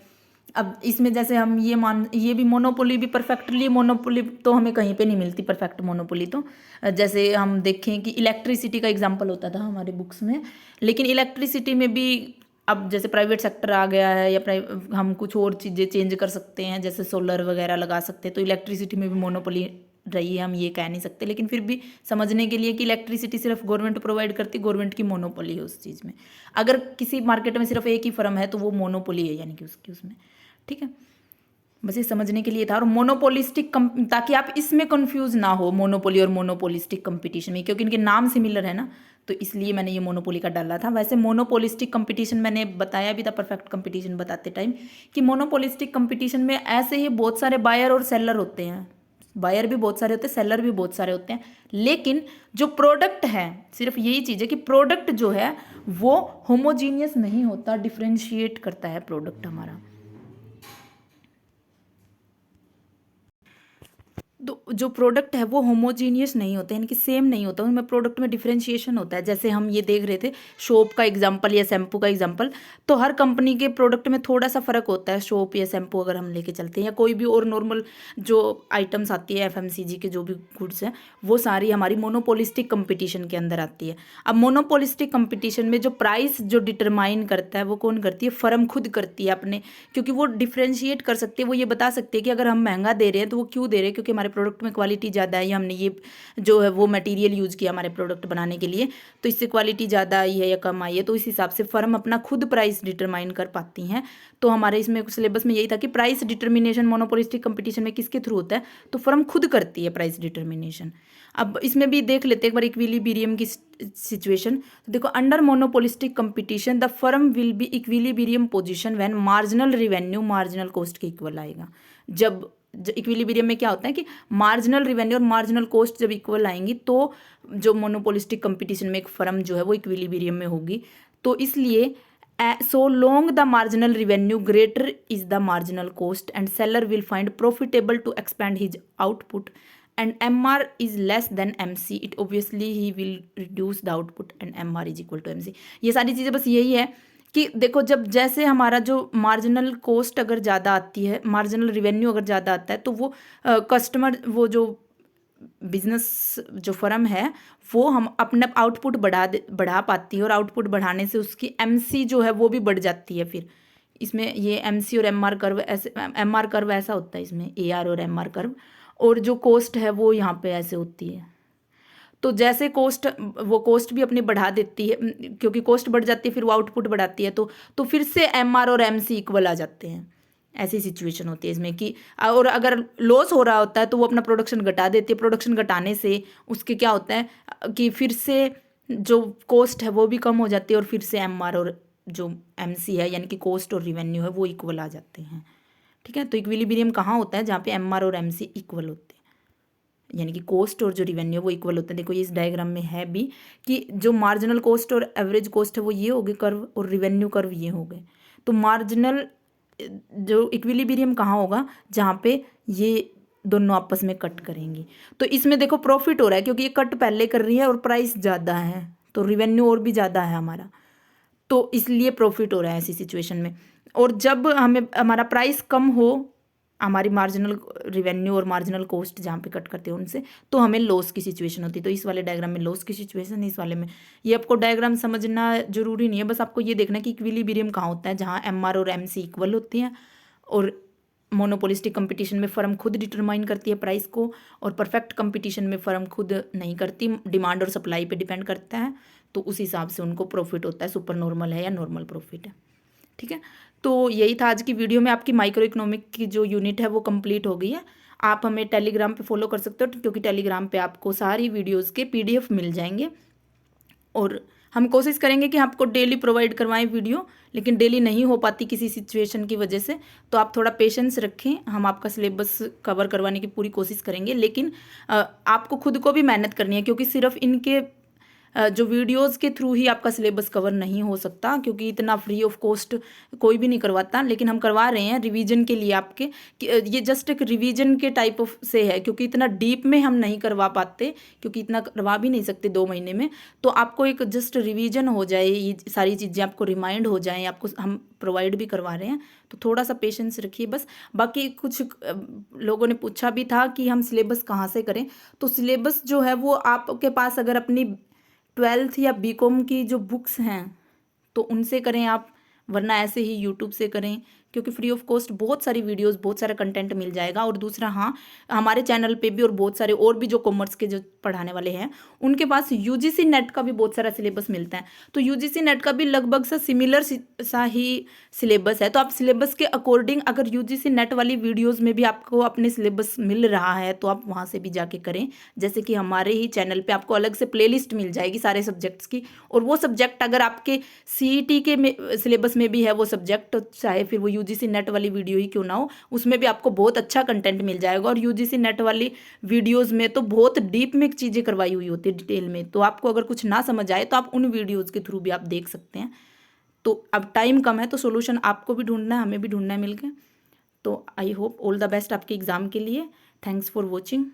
अब इसमें जैसे हम ये भी मोनोपोली भी परफेक्टली मोनोपोली तो हमें कहीं पे नहीं मिलती परफेक्ट मोनोपोली। तो जैसे हम देखें कि इलेक्ट्रिसिटी का एग्जांपल होता था हमारे बुक्स में, लेकिन इलेक्ट्रिसिटी में भी अब जैसे प्राइवेट सेक्टर आ गया है, या हम कुछ और चीज़ें चेंज कर सकते हैं, जैसे सोलर वगैरह लगा सकते हैं। तो इलेक्ट्रिसिटी में भी मोनोपोली रही है, हम ये कह नहीं सकते, लेकिन फिर भी समझने के लिए कि इलेक्ट्रिसिटी सिर्फ गवर्नमेंट प्रोवाइड करती, गवर्नमेंट की मोनोपोली है उस चीज़ में। अगर किसी मार्केट में सिर्फ एक ही फर्म है तो वो मोनोपोली है, यानी कि उसकी उसमें। ठीक है, बस ये समझने के लिए था। और मोनोपोलिस्टिक ताकि आप इसमें कंफ्यूज ना हो मोनोपोली और मोनोपोलिस्टिक कंपटीशन में, क्योंकि इनके नाम सिमिलर है ना, तो इसलिए मैंने ये मोनोपोली का डाला था। वैसे मोनोपोलिस्टिक कंपटीशन मैंने बताया भी था परफेक्ट कंपटीशन बताते टाइम, कि मोनोपोलिस्टिक कंपटीशन में ऐसे ही बहुत सारे बायर और सेलर होते हैं, बायर भी बहुत सारे होते हैं, सेलर भी बहुत सारे होते हैं, लेकिन जो प्रोडक्ट है, सिर्फ यही चीज़ है कि प्रोडक्ट जो है वो होमोजीनियस नहीं होता, डिफ्रेंशिएट करता है प्रोडक्ट हमारा। तो जो प्रोडक्ट है वो होमोजीनियस नहीं होते, यानी कि सेम नहीं होता, उनमें प्रोडक्ट में डिफरेंशिएशन होता है। जैसे हम ये देख रहे थे सोप का एग्जांपल या शैम्पू का एग्जांपल, तो हर कंपनी के प्रोडक्ट में थोड़ा सा फ़र्क होता है। सोप या शैम्पू अगर हम लेके चलते हैं, या कोई भी और नॉर्मल जो आइटम्स आती है एफएमसीजी के जो भी गुड्स हैं, वो सारी हमारी मोनोपोलिस्टिक कंपटीशन के अंदर आती है। अब मोनोपोलिस्टिक कंपटीशन में जो प्राइस जो डिटरमाइन करता है वो कौन करती है? फर्म खुद करती है अपने, क्योंकि वो डिफ्रेंशिएट कर सकती है, वो ये बता सकती है कि अगर हम महंगा दे रहे हैं तो वो क्यों दे रहे हैं, क्योंकि हमारे प्रोडक्ट में क्वालिटी ज़्यादा है, या हमने ये जो है वो मटेरियल यूज़ किया हमारे प्रोडक्ट बनाने के लिए, तो इससे क्वालिटी ज़्यादा आई है या कम आई है, तो इस हिसाब से फर्म अपना खुद प्राइस डिटरमाइन कर पाती हैं। तो हमारे इसमें सिलेबस में यही था कि प्राइस डिटर्मिनेशन मोनोपोलिस्टिक कंपटीशन में किसके थ्रू होता है? तो फर्म खुद करती है प्राइस डिटर्मिनेशन। अब इसमें भी देख लेते हैं एक बार इक्विलिब्रियम की सिचुएशन। तो देखो, under monopolistic competition the firm will be equilibrium position when marginal revenue marginal cost के इक्वल आएगा। जब इक्विलिब्रियम में क्या होता है कि मार्जिनल रिवेन्यू और मार्जिनल कॉस्ट जब इक्वल आएंगी, तो जो मोनोपोलिस्टिक कंपटीशन में एक फर्म जो है वो इक्विलिब्रियम में होगी। तो इसलिए so long the marginal revenue greater is the marginal cost and seller will find profitable to expand his output and MR is less than MC, it obviously he will reduce the output and MR is equal to MC। ये सारी चीज़ें बस यही है कि देखो, जब जैसे हमारा जो मार्जिनल कॉस्ट अगर ज़्यादा आती है, मार्जिनल रिवेन्यू अगर ज़्यादा आता है, तो वो कस्टमर, वो जो बिजनेस जो फर्म है, वो हम अपना आउटपुट बढ़ा पाती है, और आउटपुट बढ़ाने से उसकी एमसी जो है वो भी बढ़ जाती है। फिर इसमें ये एमसी और एमआर कर्व, ऐसे एमआर कर्व ऐसा होता है इसमें, एआर और एमआर कर्व, और जो कॉस्ट है वो यहाँ पे ऐसे होती है। तो जैसे कॉस्ट, वो कॉस्ट भी अपनी बढ़ा देती है, क्योंकि कॉस्ट बढ़ जाती है फिर वो आउटपुट बढ़ाती है, तो फिर से एमआर और एमसी इक्वल आ जाते हैं। ऐसी सिचुएशन होती है इसमें कि, और अगर लॉस हो रहा होता है तो वो अपना प्रोडक्शन घटा देती है। प्रोडक्शन घटाने से उसके क्या होता है कि फिर से जो कॉस्ट है वो भी कम हो जाती है, और फिर से एमआर और जो एमसी है, यानी कि कॉस्ट और रिवेन्यू है, वो इक्वल आ जाते हैं। ठीक है, तो इक्विलिब्रियम कहाँ होता है? जहाँ पे एमआर और एमसी इक्वल होते हैं, यानी कि कॉस्ट और जो रिवेन्यू वो इक्वल होते हैं। देखो, ये इस डायग्राम में है भी कि जो मार्जिनल कॉस्ट और एवरेज कॉस्ट है वो ये हो गए कर्व, और रिवेन्यू कर्व ये हो गए। तो मार्जिनल जो इक्विलिब्रियम कहाँ होगा? जहाँ पे ये दोनों आपस में कट करेंगी। तो इसमें देखो प्रॉफिट हो रहा है, क्योंकि ये कट पहले कर रही है और प्राइस ज़्यादा है, तो रिवेन्यू और भी ज़्यादा है हमारा, तो इसलिए प्रॉफिट हो रहा है ऐसी सिचुएशन में। और जब हमें हमारा प्राइस कम हो, हमारी मार्जिनल रिवेन्यू और मार्जिनल कॉस्ट जहाँ पे कट करते हैं उनसे, तो हमें लॉस की सिचुएशन होती है। तो इस वाले डायग्राम में लॉस की सिचुएशन है, इस वाले में। ये आपको डायग्राम समझना जरूरी नहीं है, बस आपको ये देखना कि इक्विलिब्रियम कहाँ होता है? जहाँ एमआर और एमसी इक्वल होती हैं, और मोनोपोलिस्टिक कंपटीशन में फर्म खुद डिटरमाइन करती है प्राइस को, और परफेक्ट कंपटीशन में फर्म खुद नहीं करती, डिमांड और सप्लाई पे डिपेंड करता है, तो उस हिसाब से उनको प्रॉफिट होता है, सुपर नॉर्मल है या नॉर्मल प्रॉफिट है। ठीक है, तो यही था आज की वीडियो में। आपकी माइक्रो इकोनॉमिक की जो यूनिट है वो कंप्लीट हो गई है। आप हमें टेलीग्राम पे फॉलो कर सकते हो, क्योंकि टेलीग्राम पे आपको सारी वीडियोस के पीडीएफ मिल जाएंगे, और हम कोशिश करेंगे कि आपको डेली प्रोवाइड करवाएं वीडियो, लेकिन डेली नहीं हो पाती किसी सिचुएशन की वजह से, तो आप थोड़ा पेशेंस रखें। हम आपका सिलेबस कवर करवाने की पूरी कोशिश करेंगे, लेकिन आपको खुद को भी मेहनत करनी है, क्योंकि सिर्फ इनके जो वीडियोस के थ्रू ही आपका सिलेबस कवर नहीं हो सकता, क्योंकि इतना फ्री ऑफ कॉस्ट कोई भी नहीं करवाता, लेकिन हम करवा रहे हैं रिवीजन के लिए आपके। ये जस्ट एक रिवीजन के टाइप ऑफ से है, क्योंकि इतना डीप में हम नहीं करवा पाते, क्योंकि इतना करवा भी नहीं सकते 2 महीने में। तो आपको एक जस्ट रिवीजन हो जाए, ये सारी चीज़ें आपको रिमाइंड हो जाएँ, आपको हम प्रोवाइड भी करवा रहे हैं, तो थोड़ा सा पेशेंस रखिए बस। बाकी कुछ लोगों ने पूछा भी था कि हम सिलेबस कहाँ से करें, तो सिलेबस जो है वो आपके पास अगर अपनी 12th या बीकॉम की जो बुक्स हैं तो उनसे करें आप, वरना ऐसे ही यूट्यूब से करें, क्योंकि फ्री ऑफ कॉस्ट बहुत सारी वीडियोस, बहुत सारा कंटेंट मिल जाएगा। और दूसरा, हाँ, हमारे चैनल पे भी और बहुत सारे और भी जो कॉमर्स के जो पढ़ाने वाले हैं उनके पास यूजीसी नेट का भी बहुत सारा सिलेबस मिलता है। तो यूजीसी नेट का भी लगभग सा सिमिलर सा ही सिलेबस है। तो आप सिलेबस के अकॉर्डिंग, अगर यूजीसी नेट वाली वीडियोस में भी आपको अपने सिलेबस मिल रहा है तो आप वहाँ से भी जाके करें। जैसे कि हमारे ही चैनल पे आपको अलग से प्लेलिस्ट मिल जाएगी सारे सब्जेक्ट्स की, और वो सब्जेक्ट अगर आपके सीईटी के सिलेबस में भी है वो सब्जेक्ट, चाहे फिर वो यूजीसी नेट वाली वीडियो ही क्यों ना हो, उसमें भी आपको बहुत अच्छा कंटेंट मिल जाएगा। और यूजीसी नेट वाली वीडियोज़ में तो बहुत डीप में चीज़ें करवाई हुई होती है, डिटेल में। तो आपको अगर कुछ ना समझ आए तो आप उन वीडियोज़ के थ्रू भी आप देख सकते हैं। तो अब टाइम कम है तो सोल्यूशन आपको भी ढूंढना है, हमें भी ढूंढना है मिलकर। तो I hope all the best आपके एग्ज़ाम के लिए। Thanks for watching.